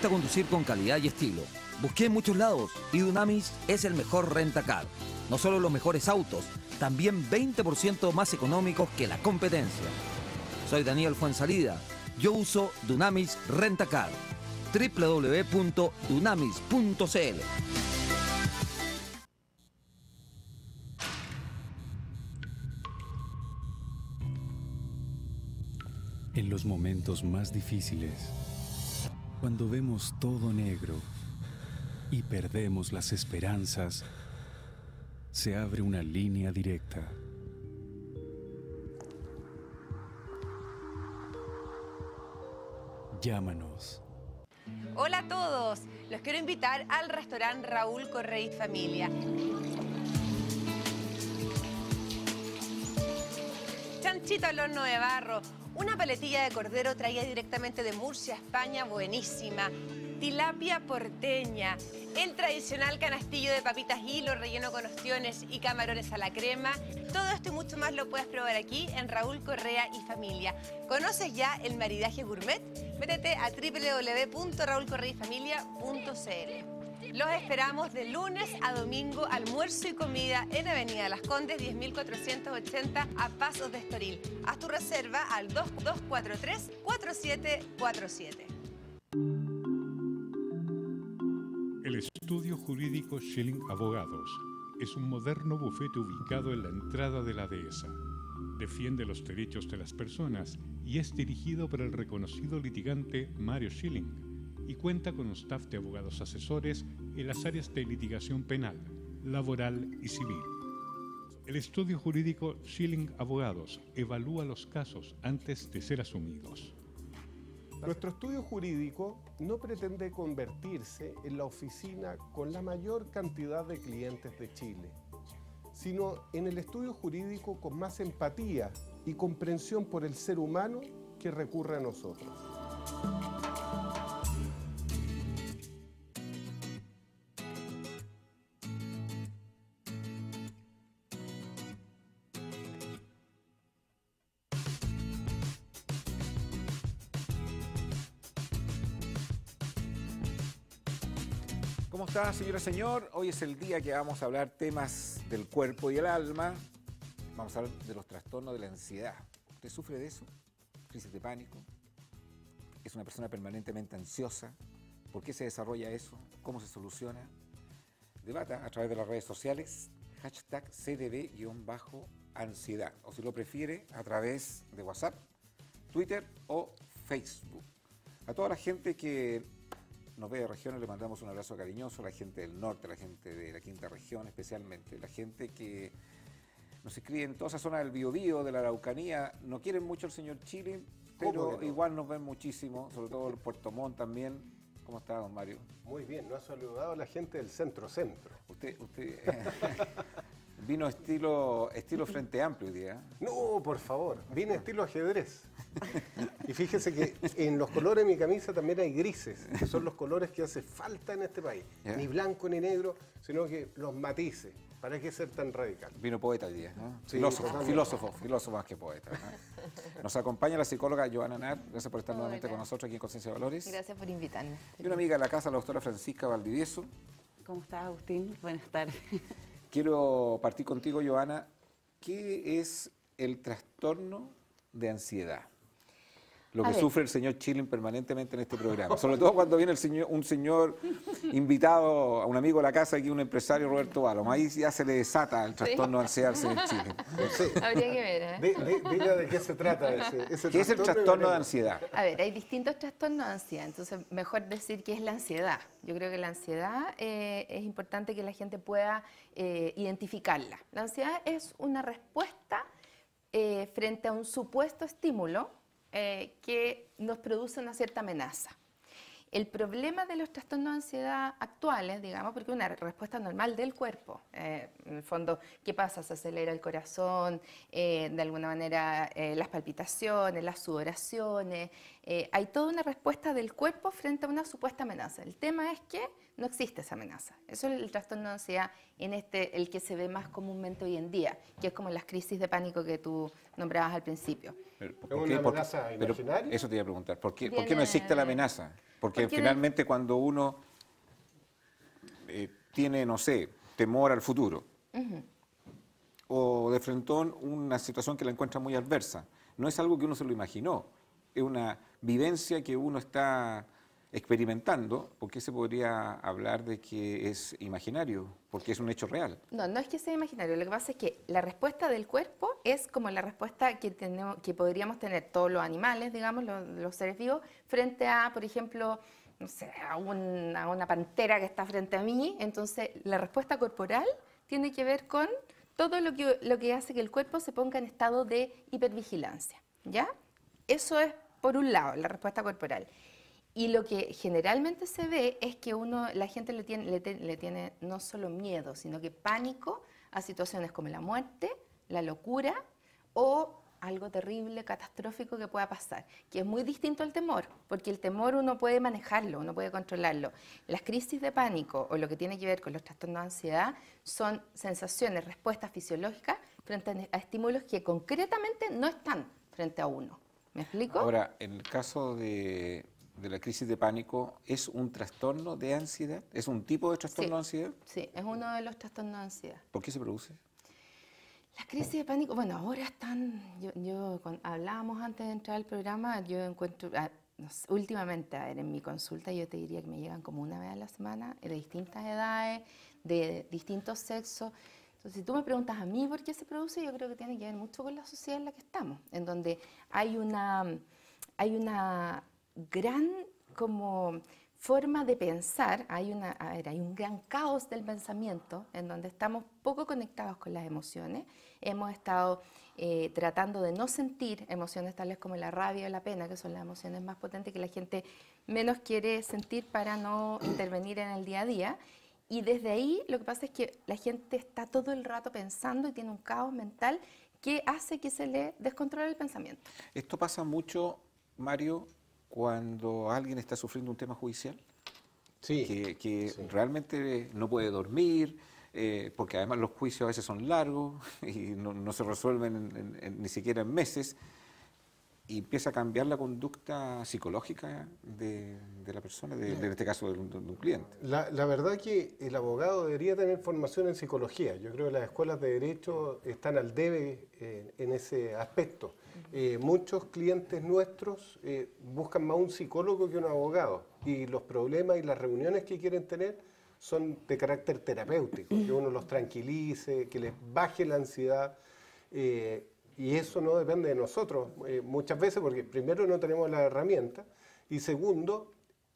gusta conducir con calidad y estilo. Busqué en muchos lados y Dunamis es el mejor rentacar. No solo los mejores autos, también 20% más económicos que la competencia. Soy Daniel Fuensalida. Yo uso Dunamis Rentacar. www.dunamis.cl. En los momentos más difíciles, cuando vemos todo negro y perdemos las esperanzas, se abre una línea directa. Llámanos. Hola a todos, los quiero invitar al restaurante Raúl Correa y Familia. Chanchito al horno de barro, una paletilla de cordero traída directamente de Murcia, España, buenísima. Tilapia porteña, el tradicional canastillo de papitas hilo relleno con ostiones y camarones a la crema. Todo esto y mucho más lo puedes probar aquí en Raúl Correa y Familia. ¿Conoces ya el maridaje gourmet? Métete a www.raulcorreayfamilia.cl. Los esperamos de lunes a domingo, almuerzo y comida en Avenida Las Condes, 10.480 a Pasos de Estoril. Haz tu reserva al 2243-4747. El estudio jurídico Schilling Abogados es un moderno bufete ubicado en la entrada de la dehesa. Defiende los derechos de las personas y es dirigido por el reconocido litigante Mario Schilling y cuenta con un staff de abogados asesores en las áreas de litigación penal, laboral y civil. El estudio jurídico Schilling Abogados evalúa los casos antes de ser asumidos. Nuestro estudio jurídico no pretende convertirse en la oficina con la mayor cantidad de clientes de Chile, sino en el estudio jurídico con más empatía y comprensión por el ser humano que recurre a nosotros. ¿Cómo está, señora, señor? Hoy es el día que vamos a hablar temas del cuerpo y el alma. Vamos a hablar de los trastornos de la ansiedad. ¿Usted sufre de eso? ¿Crisis de pánico? ¿Es una persona permanentemente ansiosa? ¿Por qué se desarrolla eso? ¿Cómo se soluciona? Debata a través de las redes sociales, hashtag CDB-ansiedad. O si lo prefiere, a través de WhatsApp, Twitter o Facebook. A toda la gente que nos ve de regiones le mandamos un abrazo cariñoso, a la gente del norte, a la gente de la quinta región especialmente, la gente que nos escribe en toda esa zona del Biobío, de la Araucanía, no quieren mucho al señor Chile, pero igual nos ven muchísimo, sobre todo el Puerto Montt también. ¿Cómo está, don Mario? Muy bien, nos ha saludado a la gente del centro-centro. Usted vino estilo Frente Amplio hoy día. No, por favor, viene estilo ajedrez. Y fíjese que en los colores de mi camisa también hay grises, que son los colores que hace falta en este país. ¿Ya? Ni blanco ni negro, sino que los matices. ¿Para qué ser tan radical? Vino poeta hoy día, ¿no? Sí, filósofo más que poeta, ¿no? Nos acompaña la psicóloga Joana Nar. Gracias por estar nuevamente con nosotros aquí en Conciencia de Valores. Gracias por invitarme. Y una amiga de la casa, la doctora Francisca Valdivieso. ¿Cómo estás, Agustín? Buenas tardes. Quiero partir contigo, Joana. ¿Qué es el trastorno de ansiedad? Lo que sufre el señor Schilling permanentemente en este programa. Sobre todo cuando viene un señor invitado, a un amigo de la casa, aquí un empresario, Roberto Balom. Ahí ya se le desata el trastorno de ansiedad al señor Schilling. Sí. Habría que ver, ¿eh? Diga de qué se trata ese ¿Qué es el trastorno de ansiedad? A ver, hay distintos trastornos de ansiedad, entonces mejor decir qué es la ansiedad. Yo creo que la ansiedad es importante que la gente pueda identificarla. La ansiedad es una respuesta frente a un supuesto estímulo que nos produce una cierta amenaza. El problema de los trastornos de ansiedad actuales, digamos, porque es una respuesta normal del cuerpo, en el fondo, ¿qué pasa? Se acelera el corazón, de alguna manera las palpitaciones, las sudoraciones, hay toda una respuesta del cuerpo frente a una supuesta amenaza. El tema es que no existe esa amenaza. Eso es el trastorno de ansiedad, el que se ve más comúnmente hoy en día, que es como las crisis de pánico que tú nombrabas al principio. ¿Es una amenaza imaginaria? Eso te iba a preguntar. ¿Por qué no existe la amenaza? Porque finalmente cuando uno tiene, no sé, temor al futuro, o de frentón una situación que la encuentra muy adversa, no es algo que uno se lo imaginó, es una vivencia que uno está experimentando. ¿Por qué se podría hablar de que es imaginario? Porque es un hecho real. No, no es que sea imaginario. Lo que pasa es que la respuesta del cuerpo es como la respuesta que podríamos tener todos los animales, digamos, los seres vivos, frente a, por ejemplo, no sé, a una pantera que está frente a mí. Entonces, la respuesta corporal tiene que ver con todo lo que hace que el cuerpo se ponga en estado de hipervigilancia, ¿ya? Eso es, por un lado, la respuesta corporal. Y lo que generalmente se ve es que la gente le tiene no solo miedo, sino que pánico a situaciones como la muerte, la locura o algo terrible, catastrófico que pueda pasar, que es muy distinto al temor, porque el temor uno puede manejarlo, uno puede controlarlo. Las crisis de pánico o lo que tiene que ver con los trastornos de ansiedad son sensaciones, respuestas fisiológicas frente a estímulos que concretamente no están frente a uno. ¿Me explico? Ahora, en el caso de la crisis de pánico, ¿es un trastorno de ansiedad? ¿Es un tipo de trastorno de ansiedad? Sí, es uno de los trastornos de ansiedad. ¿Por qué se produce? Las crisis de pánico, bueno, ahora están, hablábamos antes de entrar al programa, yo encuentro, no sé, últimamente, a ver, en mi consulta yo te diría que me llegan como una vez a la semana, de distintas edades, de distintos sexos. Entonces, si tú me preguntas a mí por qué se produce, yo creo que tiene que ver mucho con la sociedad en la que estamos, en donde hay una gran como forma de pensar, hay un gran caos del pensamiento en donde estamos poco conectados con las emociones. Hemos estado tratando de no sentir emociones tales como la rabia o la pena, que son las emociones más potentes que la gente menos quiere sentir para no intervenir en el día a día. Y desde ahí lo que pasa es que la gente está todo el rato pensando y tiene un caos mental que hace que se le descontrole el pensamiento. Esto pasa mucho, Mario, cuando alguien está sufriendo un tema judicial, Sí, que sí. realmente no puede dormir, porque además los juicios a veces son largos y no se resuelven ni siquiera en meses, y empieza a cambiar la conducta psicológica de la persona, en este caso de un cliente. La verdad que el abogado debería tener formación en psicología. Yo creo que las escuelas de derecho están al debe en ese aspecto. Muchos clientes nuestros buscan más un psicólogo que un abogado, y los problemas y las reuniones que quieren tener son de carácter terapéutico, que uno los tranquilice, que les baje la ansiedad. Y eso no depende de nosotros muchas veces, porque primero no tenemos la herramienta y segundo,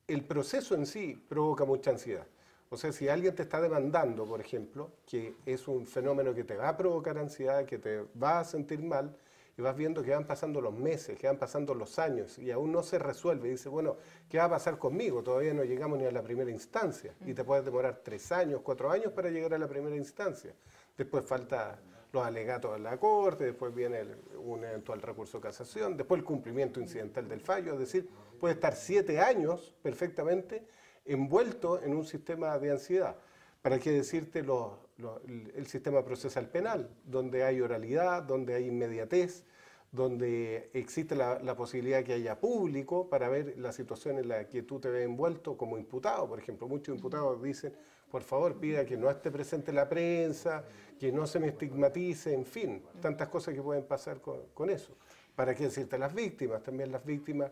el proceso en sí provoca mucha ansiedad. O sea, si alguien te está demandando, por ejemplo, que es un fenómeno que te va a provocar ansiedad, que te va a sentir mal, y vas viendo que van pasando los meses, que van pasando los años y aún no se resuelve, y dices, bueno, ¿qué va a pasar conmigo? Todavía no llegamos ni a la primera instancia y te puedes demorar 3 años, 4 años para llegar a la primera instancia. Después falta los alegatos de la Corte, después viene un eventual recurso de casación, después el cumplimiento incidental del fallo, es decir, puede estar 7 años perfectamente envuelto en un sistema de ansiedad. ¿Para qué decirte el sistema procesal penal, donde hay oralidad, donde hay inmediatez, donde existe la posibilidad que haya público para ver la situación en la que tú te ves envuelto como imputado? Por ejemplo, muchos imputados dicen, por favor, pida que no esté presente la prensa, que no se me estigmatice, en fin, tantas cosas que pueden pasar con eso. ¿Para qué decirte las víctimas? También las víctimas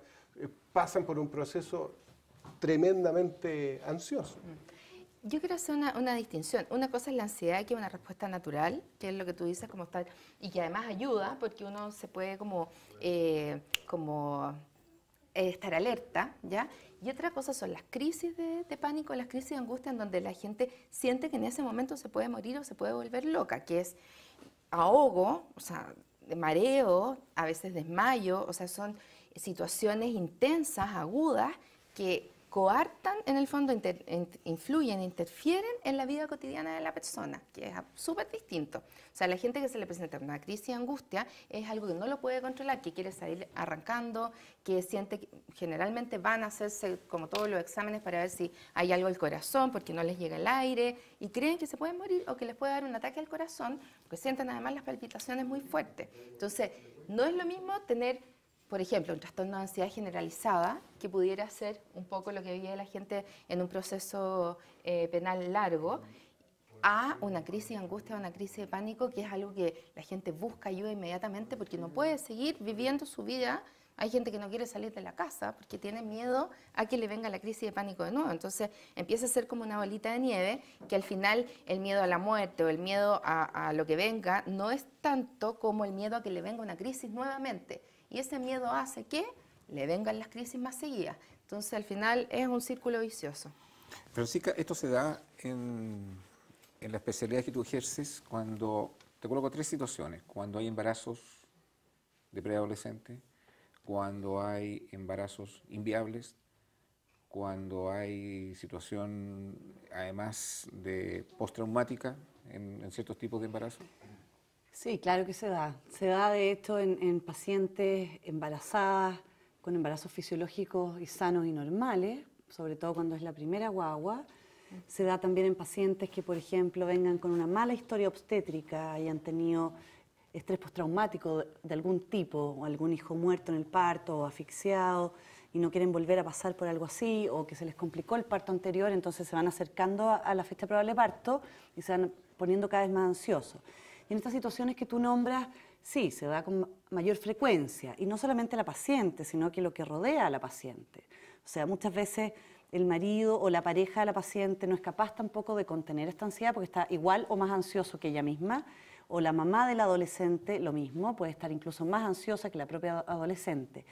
pasan por un proceso tremendamente ansioso. Yo quiero hacer una distinción. Una cosa es la ansiedad, que es una respuesta natural, que es lo que tú dices, como estar, y que además ayuda, porque uno se puede estar alerta, ¿ya? Y otra cosa son las crisis de pánico, las crisis de angustia, en donde la gente siente que en ese momento se puede morir o se puede volver loca, que es ahogo, o sea, mareo, a veces desmayo, o sea, son situaciones intensas, agudas, que coartan, en el fondo, influyen, interfieren en la vida cotidiana de la persona, que es súper distinto. O sea, la gente que se le presenta una crisis de angustia es algo que no lo puede controlar, que quiere salir arrancando, que siente que generalmente van a hacerse como todos los exámenes para ver si hay algo al corazón, porque no les llega el aire, y creen que se pueden morir o que les puede dar un ataque al corazón, porque sienten además las palpitaciones muy fuertes. Entonces, no es lo mismo tener, por ejemplo, un trastorno de ansiedad generalizada, que pudiera ser un poco lo que vive la gente en un proceso penal largo, a una crisis de angustia, a una crisis de pánico, que es algo que la gente busca ayuda inmediatamente porque no puede seguir viviendo su vida. Hay gente que no quiere salir de la casa porque tiene miedo a que le venga la crisis de pánico de nuevo. Entonces empieza a ser como una bolita de nieve, que al final el miedo a la muerte o el miedo a lo que venga no es tanto como el miedo a que le venga una crisis nuevamente. Y ese miedo hace que le vengan las crisis más seguidas. Entonces, al final, es un círculo vicioso. Francisca, esto se da en la especialidad que tú ejerces cuando, te coloco 3 situaciones, cuando hay embarazos de preadolescente, cuando hay embarazos inviables, cuando hay situación, además, de postraumática en ciertos tipos de embarazos. Sí, claro que se da. Se da, de hecho, en pacientes embarazadas, con embarazos fisiológicos y sanos y normales, sobre todo cuando es la primera guagua. Se da también en pacientes que, por ejemplo, vengan con una mala historia obstétrica y han tenido estrés postraumático de algún tipo, o algún hijo muerto en el parto o asfixiado, y no quieren volver a pasar por algo así, o que se les complicó el parto anterior, entonces se van acercando a la fecha probable de parto y se van poniendo cada vez más ansiosos. Y en estas situaciones que tú nombras, sí, se da con mayor frecuencia, y no solamente la paciente, sino que lo que rodea a la paciente. O sea, muchas veces el marido o la pareja de la paciente no es capaz tampoco de contener esta ansiedad porque está igual o más ansioso que ella misma, o la mamá del adolescente, lo mismo, puede estar incluso más ansiosa que la propia adolescente.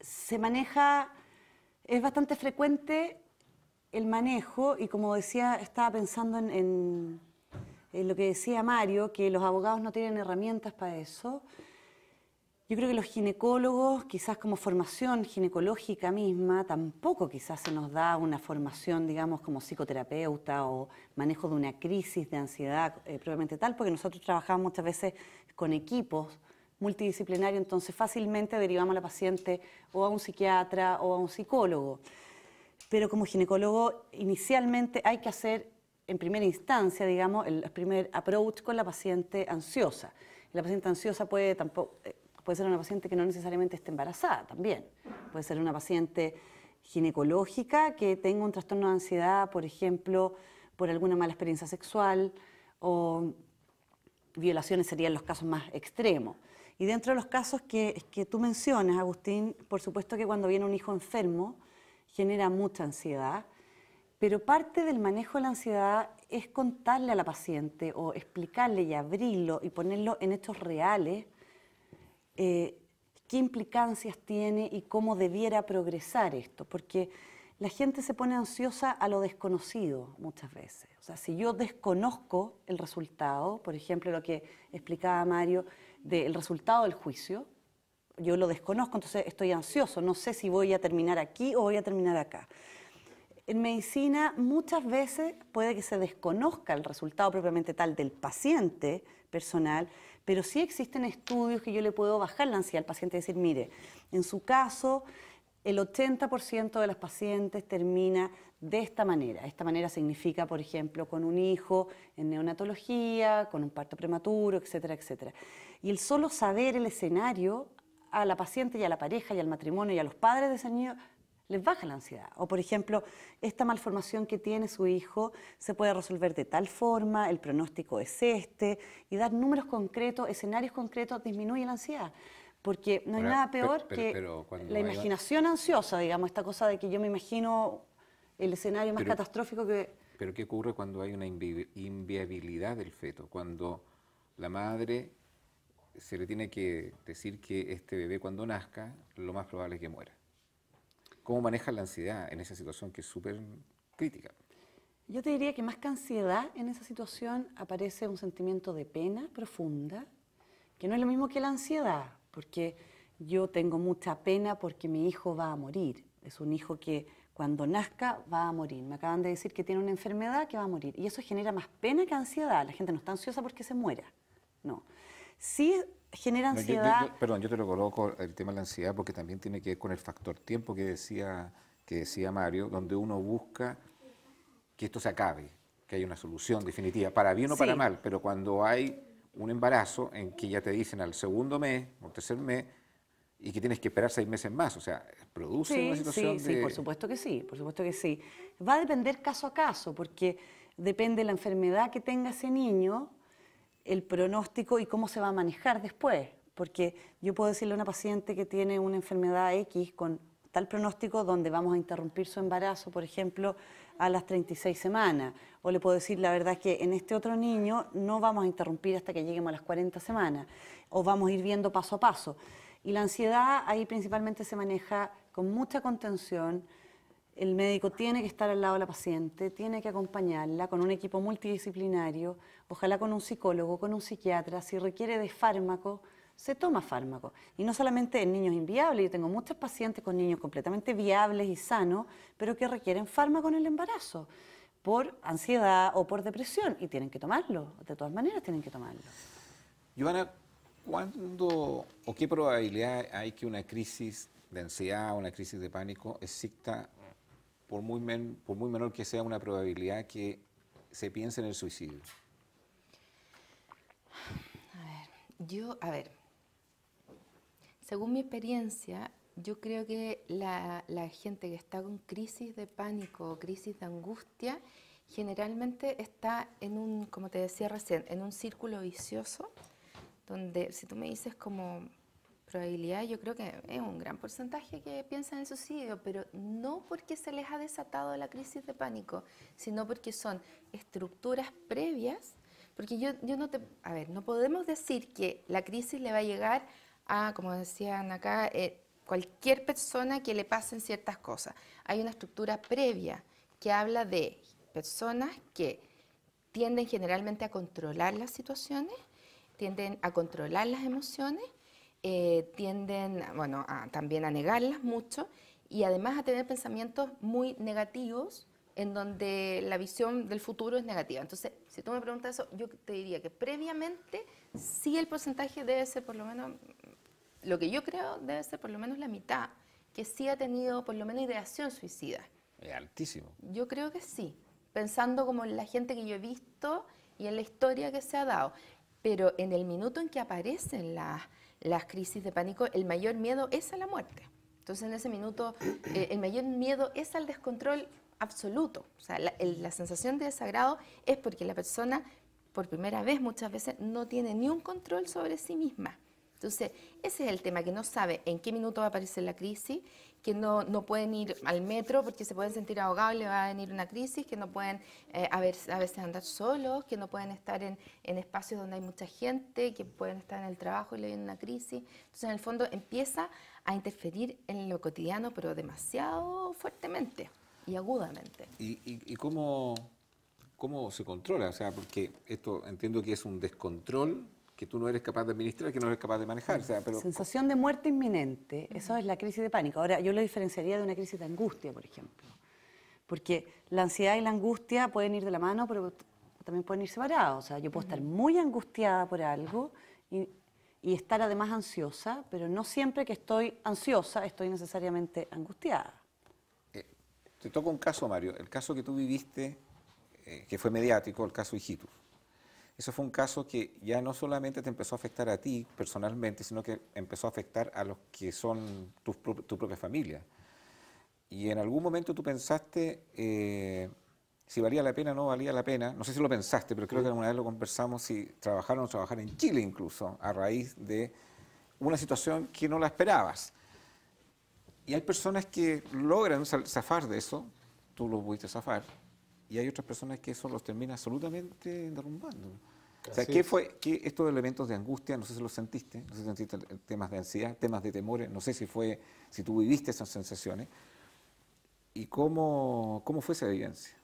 Se maneja, es bastante frecuente el manejo, y como decía, estaba pensando en lo que decía Mario, que los abogados no tienen herramientas para eso. Yo creo que los ginecólogos, quizás como formación ginecológica misma, tampoco quizás se nos da una formación, digamos, como psicoterapeuta o manejo de una crisis de ansiedad propiamente tal, porque nosotros trabajamos muchas veces con equipos multidisciplinarios, entonces fácilmente derivamos a la paciente o a un psiquiatra o a un psicólogo. Pero como ginecólogo, inicialmente hay que hacer, en primera instancia, digamos, el primer approach con la paciente ansiosa. La paciente ansiosa puede ser una paciente que no necesariamente esté embarazada también. Puede ser una paciente ginecológica que tenga un trastorno de ansiedad, por ejemplo, por alguna mala experiencia sexual, o violaciones serían los casos más extremos. Y dentro de los casos que tú mencionas, Agustín, por supuesto que cuando viene un hijo enfermo genera mucha ansiedad, pero parte del manejo de la ansiedad es contarle a la paciente o explicarle y abrirlo y ponerlo en hechos reales qué implicancias tiene y cómo debiera progresar esto, porque la gente se pone ansiosa a lo desconocido muchas veces. O sea, si yo desconozco el resultado, por ejemplo, lo que explicaba Mario del resultado del juicio, yo lo desconozco, entonces estoy ansioso, no sé si voy a terminar aquí o voy a terminar acá. En medicina muchas veces puede que se desconozca el resultado propiamente tal del paciente personal, pero sí existen estudios que yo le puedo bajar la ansiedad al paciente y decir, mire, en su caso el 80% de las pacientes termina de esta manera. Esta manera significa, por ejemplo, con un hijo en neonatología, con un parto prematuro, etcétera, etcétera. Y el solo saber el escenario a la paciente y a la pareja y al matrimonio y a los padres de ese niño les baja la ansiedad. O, por ejemplo, esta malformación que tiene su hijo se puede resolver de tal forma, el pronóstico es este, y dar números concretos, escenarios concretos, disminuye la ansiedad. Porque no hay nada peor que la imaginación ansiosa, digamos, esta cosa de que yo me imagino el escenario más catastrófico que... Pero ¿qué ocurre cuando hay una inviabilidad del feto? Cuando la madre se le tiene que decir que este bebé cuando nazca, lo más probable es que muera. ¿Cómo manejas la ansiedad en esa situación que es súper crítica? Yo te diría que más que ansiedad en esa situación aparece un sentimiento de pena profunda, que no es lo mismo que la ansiedad, porque yo tengo mucha pena porque mi hijo va a morir. Es un hijo que cuando nazca va a morir. Me acaban de decir que tiene una enfermedad que va a morir. Y eso genera más pena que ansiedad. La gente no está ansiosa porque se muera. No. Sí genera ansiedad. Perdón, yo te lo coloco el tema de la ansiedad porque también tiene que ver con el factor tiempo que decía Mario, donde uno busca que esto se acabe, que haya una solución definitiva, para bien o para mal, pero cuando hay un embarazo en que ya te dicen al segundo mes o tercer mes y que tienes que esperar 6 meses más, o sea, produce una situación Sí, por supuesto que sí, por supuesto que sí. Va a depender caso a caso, porque depende de la enfermedad que tenga ese niño, el pronóstico y cómo se va a manejar después. Porque yo puedo decirle a una paciente que tiene una enfermedad X con tal pronóstico donde vamos a interrumpir su embarazo, por ejemplo, a las 36 semanas. O le puedo decir, la verdad es que en este otro niño no vamos a interrumpir hasta que lleguemos a las 40 semanas. O vamos a ir viendo paso a paso. Y la ansiedad ahí principalmente se maneja con mucha contención. El médico tiene que estar al lado de la paciente, tiene que acompañarla con un equipo multidisciplinario, ojalá con un psicólogo, con un psiquiatra. Si requiere de fármaco, se toma fármaco. Y no solamente en niños inviables, yo tengo muchos pacientes con niños completamente viables y sanos, pero que requieren fármaco en el embarazo, por ansiedad o por depresión, y tienen que tomarlo, de todas maneras tienen que tomarlo. Joana, ¿cuándo o qué probabilidad hay que una crisis de ansiedad o una crisis de pánico exista, por muy menor que sea, una probabilidad que se piense en el suicidio? A ver, según mi experiencia, yo creo que la gente que está con crisis de pánico o crisis de angustia generalmente está en un, como te decía recién, en un círculo vicioso, donde si tú me dices como probabilidad, yo creo que es un gran porcentaje que piensa en el suicidio, pero no porque se les ha desatado la crisis de pánico, sino porque son estructuras previas. Porque no podemos decir que la crisis le va a llegar a, como decían acá, cualquier persona que le pasen ciertas cosas. Hay una estructura previa que habla de personas que tienden generalmente a controlar las situaciones, tienden a controlar las emociones, tienden, también a negarlas mucho y además a tener pensamientos muy negativos, en donde la visión del futuro es negativa. Entonces, si tú me preguntas eso, yo te diría que previamente sí el porcentaje debe ser por lo menos, lo que yo creo debe ser por lo menos la mitad, que sí ha tenido por lo menos ideación suicida. Es altísimo. Yo creo que sí, pensando como en la gente que yo he visto y en la historia que se ha dado. Pero en el minuto en que aparecen las crisis de pánico, el mayor miedo es a la muerte. Entonces, en ese minuto, el mayor miedo es al descontrol absoluto. O sea, la sensación de desagrado es porque la persona, por primera vez, muchas veces, no tiene ni un control sobre sí misma. Entonces, ese es el tema, que no sabe en qué minuto va a aparecer la crisis, que no pueden ir al metro porque se pueden sentir ahogados y le va a venir una crisis, que no pueden a veces andar solos, que no pueden estar en espacios donde hay mucha gente, que pueden estar en el trabajo y le viene una crisis. Entonces, en el fondo, empieza a interferir en lo cotidiano, pero demasiado fuertemente y agudamente. ¿Y cómo se controla? O sea, porque esto entiendo que es un descontrol que tú no eres capaz de administrar, que no eres capaz de manejar. O sea, pero sensación de muerte inminente, eso es la crisis de pánico. Ahora, yo lo diferenciaría de una crisis de angustia, por ejemplo. Porque la ansiedad y la angustia pueden ir de la mano, pero también pueden ir separados. O sea, yo puedo estar muy angustiada por algo y estar además ansiosa, pero no siempre que estoy ansiosa estoy necesariamente angustiada. Te toca un caso, Mario, el caso que tú viviste, que fue mediático, el caso Hijitus. Eso fue un caso que ya no solamente te empezó a afectar a ti personalmente, sino que empezó a afectar a los que son tu propia familia. Y en algún momento tú pensaste si valía la pena o no valía la pena. No sé si lo pensaste, pero creo que alguna vez lo conversamos, si trabajar o no trabajar en Chile incluso, a raíz de una situación que no la esperabas. Y hay personas que logran zafar de eso, tú lo pudiste zafar, y hay otras personas que eso los termina absolutamente derrumbando. O sea, ¿qué fue estos elementos de angustia? No sé si los sentiste, no sé si sentiste temas de ansiedad, temas de temores, no sé si tú viviste esas sensaciones. ¿Y cómo fue esa vivencia?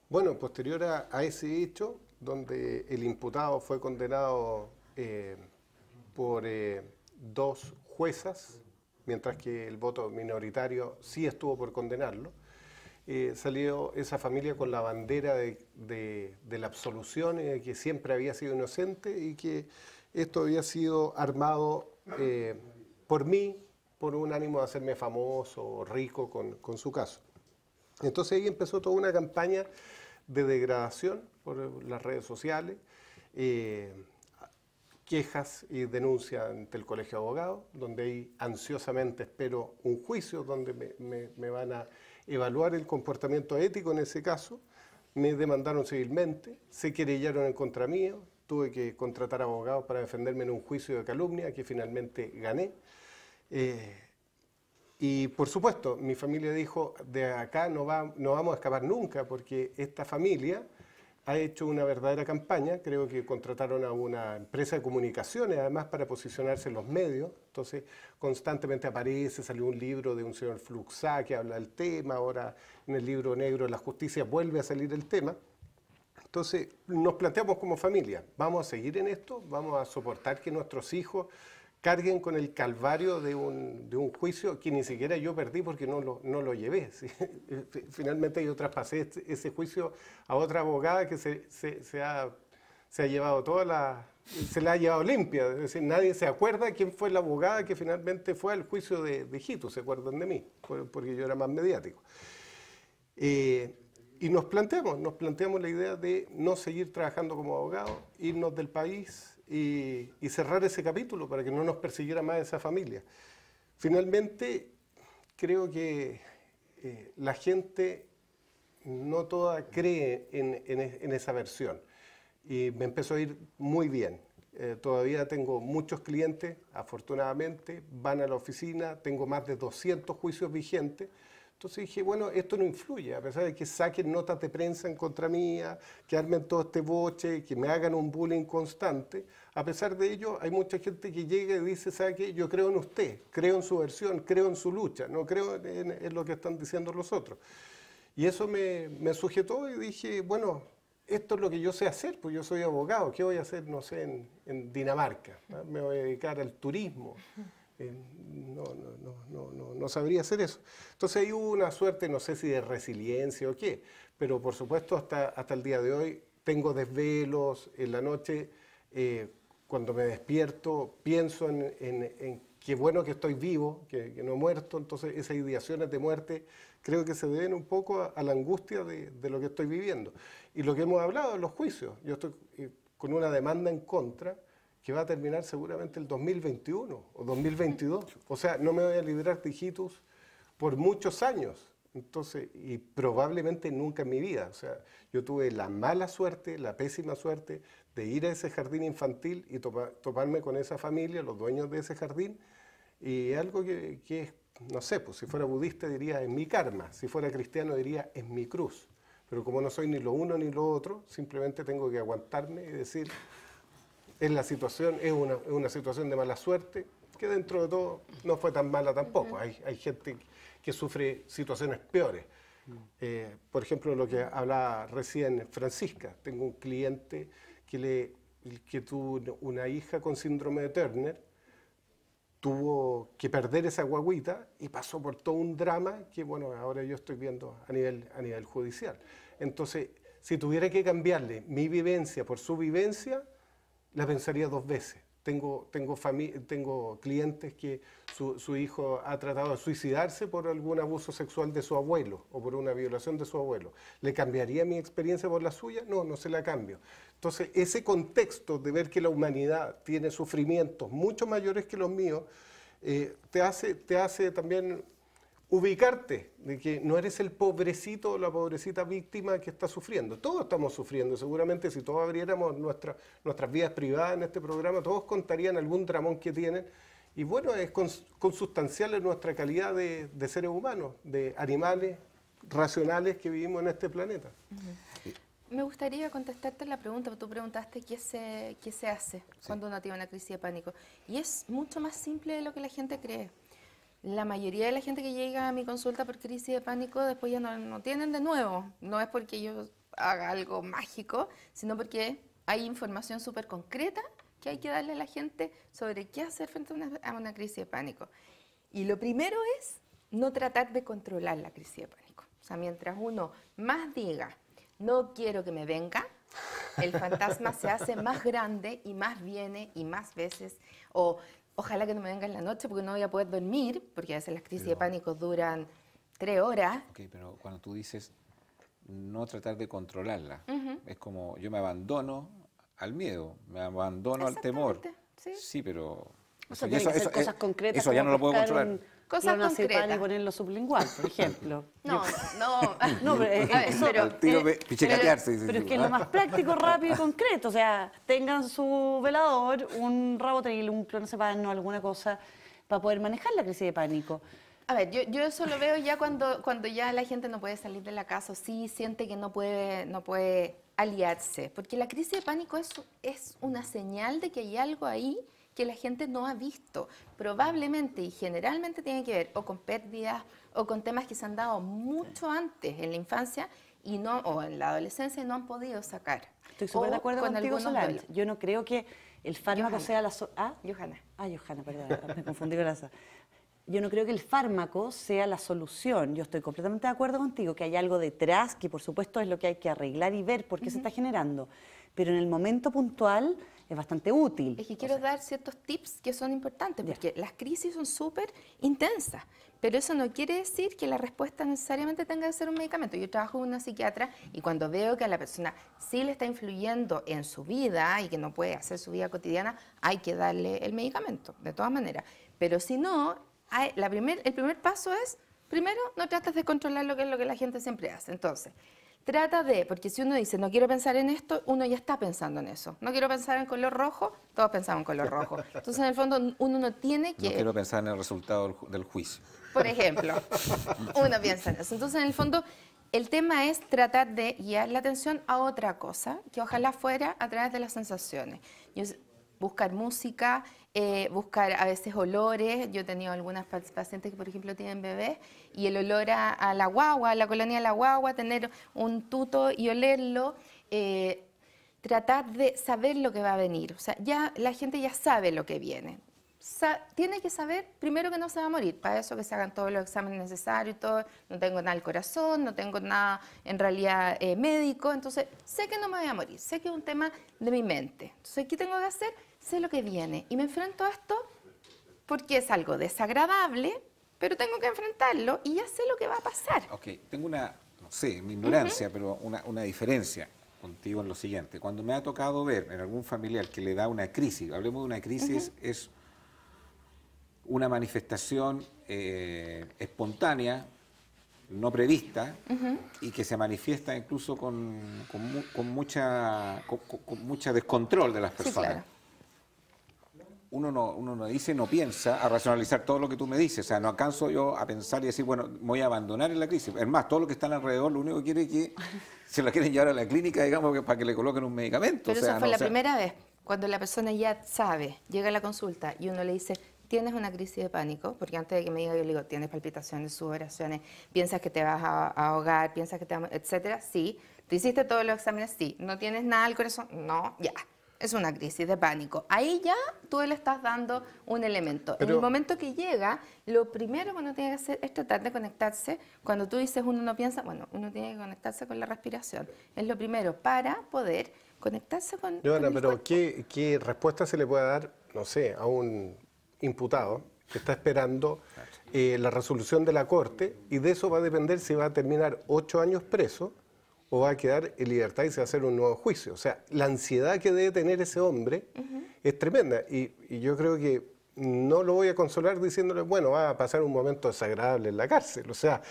Bueno, posterior a ese hecho, donde el imputado fue condenado por 2 juezas, mientras que el voto minoritario sí estuvo por condenarlo. Salió esa familia con la bandera de la absolución, que siempre había sido inocente y que esto había sido armado por mí, por un ánimo de hacerme famoso o rico con su caso. Entonces ahí empezó toda una campaña de degradación por las redes sociales, quejas y denuncias ante el Colegio de Abogados, donde ahí ansiosamente espero un juicio donde me van a evaluar el comportamiento ético en ese caso. Me demandaron civilmente, se querellaron en contra mío, tuve que contratar abogados para defenderme en un juicio de calumnia que finalmente gané. Y por supuesto, mi familia dijo, de acá no vamos a escapar nunca, porque esta familia ha hecho una verdadera campaña. Creo que contrataron a una empresa de comunicaciones, además, para posicionarse en los medios. Entonces, constantemente salió un libro de un señor Fluxá que habla del tema, ahora en el libro negro de la justicia vuelve a salir el tema. Entonces, nos planteamos como familia, vamos a seguir en esto, vamos a soportar que nuestros hijos carguen con el calvario de un juicio que ni siquiera yo perdí porque no lo llevé. ¿Sí? Finalmente yo traspasé ese juicio a otra abogada que se ha llevado se la ha llevado limpia. Es decir, nadie se acuerda quién fue la abogada que finalmente fue al juicio de Hito, se acuerdan de mí, porque yo era más mediático. Y nos planteamos la idea de no seguir trabajando como abogado, irnos del país, y cerrar ese capítulo para que no nos persiguiera más esa familia. Finalmente, creo que la gente no toda cree en esa versión y me empezó a ir muy bien. Todavía tengo muchos clientes, afortunadamente, van a la oficina, tengo más de 200 juicios vigentes. Entonces dije, bueno, esto no influye, a pesar de que saquen notas de prensa en contra mía, que armen todo este boche, que me hagan un bullying constante. A pesar de ello, hay mucha gente que llega y dice, ¿sabe qué? Yo creo en usted, creo en su versión, creo en su lucha, no creo en lo que están diciendo los otros. Y eso me sujetó y dije, bueno, esto es lo que yo sé hacer, pues yo soy abogado, ¿qué voy a hacer, no sé, en Dinamarca? ¿No? Me voy a dedicar al turismo. No sabría hacer eso. Entonces ahí hubo una suerte, no sé si de resiliencia o qué, pero por supuesto hasta el día de hoy tengo desvelos en la noche, cuando me despierto pienso en qué bueno que estoy vivo, que no he muerto. Entonces esas ideaciones de muerte creo que se deben un poco a la angustia de lo que estoy viviendo. Y lo que hemos hablado en los juicios, yo estoy con una demanda en contra que va a terminar seguramente el 2021 o 2022. O sea, no me voy a librar de hijitus por muchos años. Entonces, y probablemente nunca en mi vida. O sea, yo tuve la mala suerte, la pésima suerte de ir a ese jardín infantil y toparme con esa familia, los dueños de ese jardín, y algo que es, no sé, pues si fuera budista diría es mi karma, si fuera cristiano diría es mi cruz. Pero como no soy ni lo uno ni lo otro, simplemente tengo que aguantarme y decir, es una situación de mala suerte, que dentro de todo no fue tan mala tampoco. Hay gente que sufre situaciones peores. Por ejemplo, lo que hablaba recién Francisca. Tengo un cliente que tuvo una hija con síndrome de Turner, tuvo que perder esa guagüita y pasó por todo un drama que, bueno, ahora yo estoy viendo a nivel judicial. Entonces, si tuviera que cambiarle mi vivencia por su vivencia, la pensaría dos veces. Tengo clientes que su hijo ha tratado de suicidarse por algún abuso sexual de su abuelo o por una violación de su abuelo. ¿Le cambiaría mi experiencia por la suya? No se la cambio. Entonces, ese contexto de ver que la humanidad tiene sufrimientos mucho mayores que los míos, te hace también ubicarte de que no eres el pobrecito o la pobrecita víctima que está sufriendo. Todos estamos sufriendo. Seguramente si todos abriéramos nuestras vidas privadas en este programa, todos contarían algún dramón que tienen. Y bueno, es consustancial en nuestra calidad de seres humanos, de animales racionales que vivimos en este planeta. Me gustaría contestarte la pregunta. Tú preguntaste qué se hace cuando uno tiene una crisis de pánico. Y es mucho más simple de lo que la gente cree. La mayoría de la gente que llega a mi consulta por crisis de pánico después ya no tienen de nuevo. No es porque yo haga algo mágico, sino porque hay información súper concreta que hay que darle a la gente sobre qué hacer frente a una crisis de pánico. Y lo primero es no tratar de controlar la crisis de pánico. O sea, mientras uno más diga, no quiero que me venga, el fantasma se hace más grande y más viene y más veces. O ojalá que no me venga en la noche porque no voy a poder dormir, porque a veces las crisis de pánico duran 3 horas. Ok, pero cuando tú dices no tratar de controlarla, es como yo me abandono al miedo, me abandono al temor. Sí, sí, pero... O sea, tiene que ser cosas concretas. Eso ya no lo puedo controlar. Cosas concretas. Y ponerlo sublingual, por ejemplo. No. Al tiro pichicatearse. Pero es que es lo más práctico, rápido y concreto. O sea, tengan su velador, un Rabotril, un clonazepam, alguna cosa para poder manejar la crisis de pánico. A ver, yo eso lo veo ya cuando ya la gente no puede salir de la casa o sí siente que no puede aliarse. Porque la crisis de pánico es una señal de que hay algo ahí que la gente no ha visto. Probablemente y generalmente tiene que ver o con pérdidas o con temas que se han dado mucho antes en la infancia o en la adolescencia y no han podido sacar. Estoy súper de acuerdo contigo, Solange. Yo no creo que el fármaco sea la... Johanna. Johanna, perdón, me confundí con esa. Yo no creo que el fármaco sea la solución. Yo estoy completamente de acuerdo contigo que hay algo detrás que por supuesto es lo que hay que arreglar y ver por qué se está generando. Pero en el momento puntual es bastante útil. Es que quiero dar ciertos tips que son importantes, porque las crisis son súper intensas, pero eso no quiere decir que la respuesta necesariamente tenga que ser un medicamento. Yo trabajo con una psiquiatra y cuando veo que a la persona sí le está influyendo en su vida y que no puede hacer su vida cotidiana, hay que darle el medicamento, de todas maneras. Pero si no, el primer paso es, primero, no tratas de controlar lo que es lo que la gente siempre hace. Entonces, trata de, porque si uno dice, no quiero pensar en esto, uno ya está pensando en eso. No quiero pensar en color rojo, todos pensamos en color rojo. Entonces, en el fondo, uno no tiene que... No quiero pensar en el resultado del juicio. Por ejemplo, uno piensa en eso. Entonces, en el fondo, el tema es tratar de guiar la atención a otra cosa, que ojalá fuera a través de las sensaciones. Buscar música, buscar a veces olores. Yo he tenido algunas pacientes que, por ejemplo, tienen bebés y el olor a la guagua, a la colonia de la guagua, tener un tuto y olerlo, tratar de saber lo que va a venir. O sea, ya la gente ya sabe lo que viene. Tiene que saber primero que no se va a morir, para eso que se hagan todos los exámenes necesarios y todo. No tengo nada al corazón, no tengo nada en realidad médico, entonces sé que no me voy a morir, sé que es un tema de mi mente. Entonces, ¿qué tengo que hacer? Sé lo que viene y me enfrento a esto porque es algo desagradable, pero tengo que enfrentarlo y ya sé lo que va a pasar. Ok, tengo una, no sé, mi ignorancia, pero una diferencia contigo en lo siguiente. Cuando me ha tocado ver en algún familiar que le da una crisis, hablemos de una crisis, es una manifestación espontánea, no prevista, y que se manifiesta incluso con mucha descontrol de las personas. Sí, claro. Uno no dice, no piensa a racionalizar todo lo que tú me dices. O sea, no alcanzo yo a pensar y decir, bueno, voy a abandonar en la crisis. Es más, todo lo que están alrededor, lo único que quiere es que se la quieren llevar a la clínica, digamos, para que le coloquen un medicamento. Pero esa fue la primera vez, cuando la persona ya sabe, llega a la consulta y uno le dice, tienes una crisis de pánico, porque antes de que me diga, yo le digo, tienes palpitaciones, sudoraciones, piensas que te vas a ahogar, piensas que te vas a... etcétera, sí. ¿Te hiciste todos los exámenes? Sí. ¿No tienes nada al corazón? No, ya. Es una crisis de pánico. Ahí ya tú le estás dando un elemento. En el momento que llega, lo primero que uno tiene que hacer es tratar de conectarse. Cuando tú dices uno no piensa, bueno, uno tiene que conectarse con la respiración. Es lo primero para poder conectarse con Johanna, el pero cuerpo. ¿qué respuesta se le puede dar, no sé, a un imputado que está esperando la resolución de la Corte y de eso va a depender si va a terminar 8 años preso o va a quedar en libertad y se va a hacer un nuevo juicio? O sea, la ansiedad que debe tener ese hombre es tremenda y yo creo que no lo voy a consolar diciéndole, bueno, va a pasar un momento desagradable en la cárcel. O sea,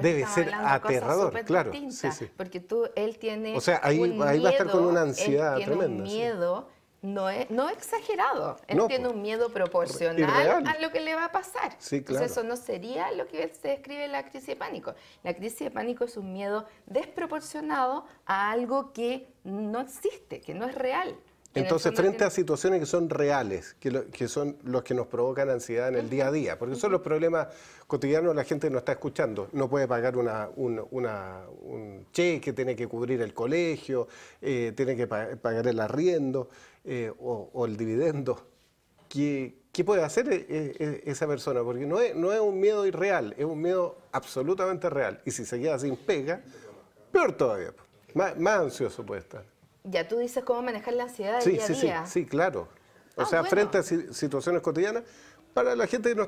debe ser aterrador, claro. Sí, sí. Porque él tiene o sea, ahí va a estar con una ansiedad él tiene tremenda. Un miedo no exagerado, él No, tiene un miedo proporcional irreal a lo que le va a pasar. Sí, claro. Entonces eso no sería lo que se describe en la crisis de pánico. La crisis de pánico es un miedo desproporcionado a algo que no existe, que no es real. Entonces, frente a situaciones que son reales, que son los que nos provocan ansiedad en el día a día, porque son los problemas cotidianos, la gente no está escuchando, no puede pagar un cheque, tiene que cubrir el colegio, tiene que pagar el arriendo o el dividendo. ¿Qué puede hacer esa persona? Porque no es un miedo irreal, es un miedo absolutamente real. Y si se queda sin pega, peor todavía, más ansioso puede estar. Ya tú dices cómo manejar la ansiedad del día a día. Sí, claro. O sea, bueno. frente a situaciones cotidianas, para la gente que no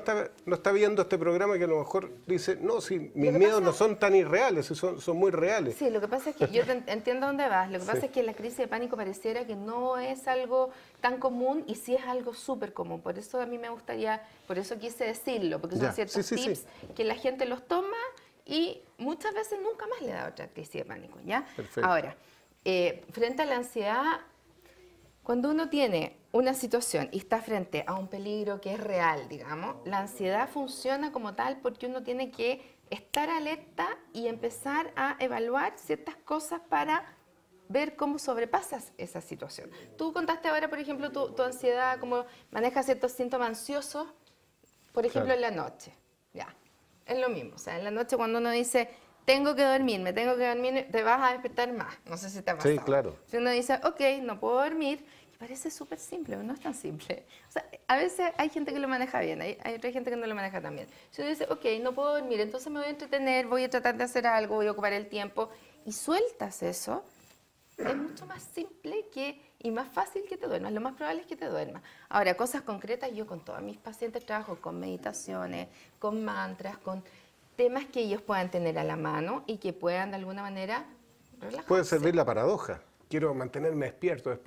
está viendo este programa, que a lo mejor dice, no, si mis miedos no son tan irreales, son muy reales. Sí, lo que pasa es que yo entiendo dónde vas. Lo que pasa es que la crisis de pánico pareciera que no es algo tan común y sí es algo súper común. Por eso a mí me gustaría, por eso quise decirlo, porque son ciertos tips que la gente los toma y muchas veces nunca más le da otra crisis de pánico, ¿ya? Perfecto. Ahora, frente a la ansiedad, cuando uno tiene una situación y está frente a un peligro que es real, digamos, la ansiedad funciona como tal porque uno tiene que estar alerta y empezar a evaluar ciertas cosas para ver cómo sobrepasas esa situación. Tú contaste ahora, por ejemplo, tu ansiedad, cómo manejas ciertos síntomas ansiosos, por ejemplo, en la noche. Ya, es lo mismo. O sea, en la noche cuando uno dice, tengo que dormirme, te vas a despertar más. No sé si te ha pasado. Sí, claro. Si uno dice, ok, no puedo dormir, parece súper simple, pero no es tan simple. O sea, a veces hay gente que lo maneja bien, hay otra gente que no lo maneja tan bien. Si uno dice, ok, no puedo dormir, entonces me voy a entretener, voy a tratar de hacer algo, voy a ocupar el tiempo, y sueltas eso, es mucho más simple y más fácil que te duermas. Lo más probable es que te duermas. Ahora, cosas concretas, yo con todos mis pacientes trabajo con meditaciones, con mantras, con temas que ellos puedan tener a la mano y que puedan de alguna manera relajarse. Puede servir la paradoja. Quiero mantenerme despierto. De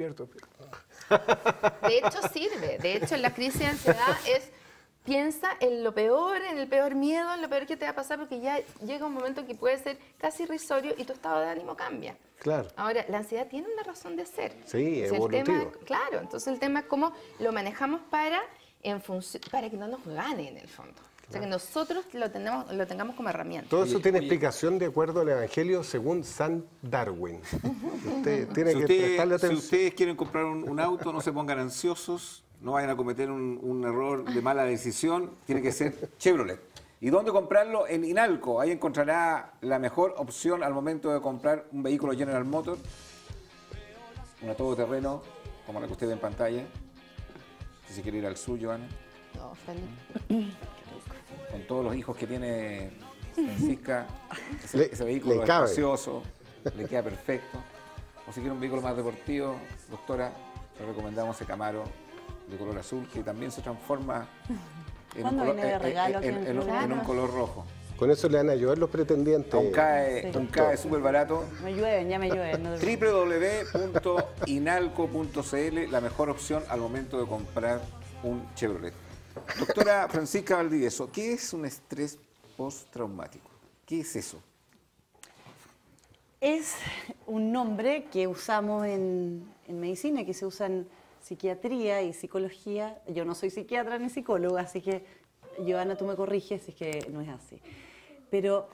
hecho sirve. De hecho, la crisis de ansiedad piensa en lo peor, en el peor miedo, en lo peor que te va a pasar, porque ya llega un momento que puede ser casi irrisorio y tu estado de ánimo cambia. Claro. Ahora, la ansiedad tiene una razón de ser. Sí, Entonces, evolutivo. Claro, entonces el tema es cómo lo manejamos para que no nos gane en el fondo. O sea, que nosotros lo tengamos como herramienta. Todo eso tiene explicación de acuerdo al Evangelio según San Darwin. Usted tiene que prestarle atención. Si ustedes quieren comprar un auto, no se pongan ansiosos, no vayan a cometer un error de mala decisión, tiene que ser Chevrolet. ¿Y dónde comprarlo? En Inalco. Ahí encontrará la mejor opción al momento de comprar un vehículo General Motors, un todoterreno, como la que usted ve en pantalla. Si se quiere ir al suyo, Ana. No, feliz. Con todos los hijos que tiene Francisca, ese vehículo es cabe. espacioso, le queda perfecto. O si quiere un vehículo más deportivo, doctora, le recomendamos ese Camaro de color azul, que también se transforma en un color rojo. Con eso le van a ayudar los pretendientes. Un CAE súper barato. Ya me llueven. No www.inalco.cl, la mejor opción al momento de comprar un Chevrolet. Doctora Francisca Valdivieso, ¿qué es un estrés postraumático? ¿Qué es eso? Es un nombre que usamos en medicina, que se usa en psiquiatría y psicología. Yo no soy psiquiatra ni psicóloga, así que, Joana, tú me corriges si es que no es así. Pero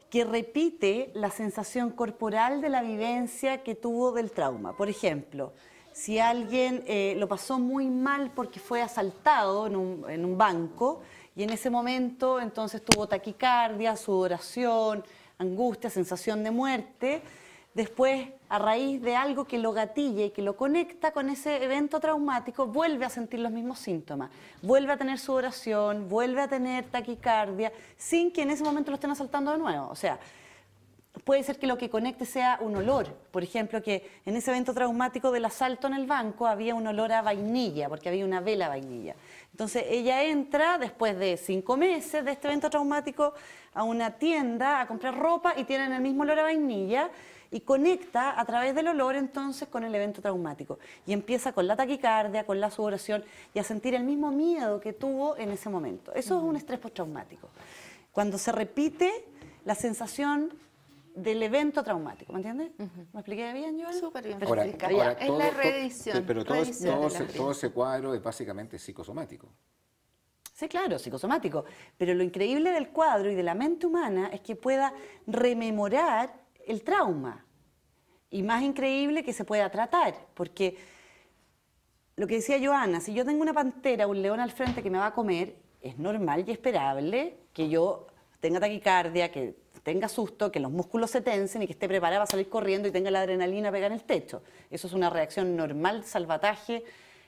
que repite la sensación corporal de la vivencia que tuvo del trauma. Por ejemplo, si alguien lo pasó muy mal porque fue asaltado en un banco y en ese momento entonces tuvo taquicardia, sudoración, angustia, sensación de muerte, después a raíz de algo que lo gatilla y que lo conecta con ese evento traumático, vuelve a sentir los mismos síntomas, vuelve a tener sudoración, vuelve a tener taquicardia, sin que en ese momento lo estén asaltando de nuevo. O sea, puede ser que lo que conecte sea un olor. Por ejemplo, que en ese evento traumático del asalto en el banco había un olor a vainilla, porque había una vela vainilla. Entonces ella entra después de 5 meses de este evento traumático a una tienda a comprar ropa y tienen el mismo olor a vainilla y conecta a través del olor entonces con el evento traumático. Y empieza con la taquicardia, con la sudoración y a sentir el mismo miedo que tuvo en ese momento. Eso es un estrés postraumático. Cuando se repite la sensación del evento traumático, ¿me entiendes? ¿Me expliqué bien, Joana? Súper bien. Ahora, Es la reedición. Pero todo ese cuadro es básicamente psicosomático. Sí, claro, psicosomático. Pero lo increíble del cuadro y de la mente humana es que pueda rememorar el trauma. Y más increíble que se pueda tratar, porque lo que decía Joana, si yo tengo una pantera, un león al frente que me va a comer, es normal y esperable que yo tenga taquicardia, que tenga susto, que los músculos se tensen y que esté preparada para salir corriendo y tenga la adrenalina pegada en el techo. Eso es una reacción normal, salvataje,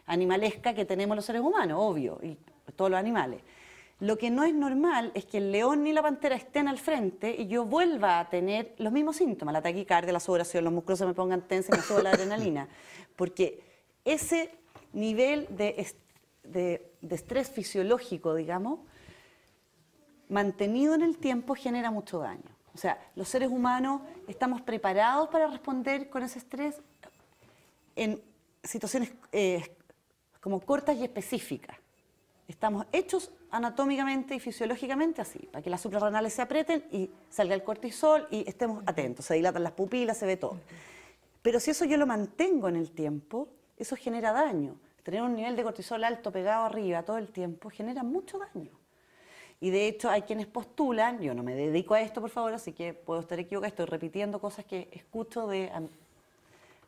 animalesca que tenemos los seres humanos, obvio, y todos los animales. Lo que no es normal es que el león ni la pantera estén al frente y yo vuelva a tener los mismos síntomas, la taquicardia, la sudoración, los músculos se me pongan tensos y me suba la adrenalina. Porque ese nivel de estrés fisiológico, digamos, mantenido en el tiempo genera mucho daño. O sea, los seres humanos estamos preparados para responder con ese estrés en situaciones como cortas y específicas. Estamos hechos anatómicamente y fisiológicamente así, para que las suprarrenales se aprieten y salga el cortisol y estemos atentos, se dilatan las pupilas, se ve todo. Pero si eso yo lo mantengo en el tiempo, eso genera daño. Tener un nivel de cortisol alto pegado arriba todo el tiempo genera mucho daño. Y de hecho hay quienes postulan, yo no me dedico a esto por favor, así que puedo estar equivocada, estoy repitiendo cosas que escucho de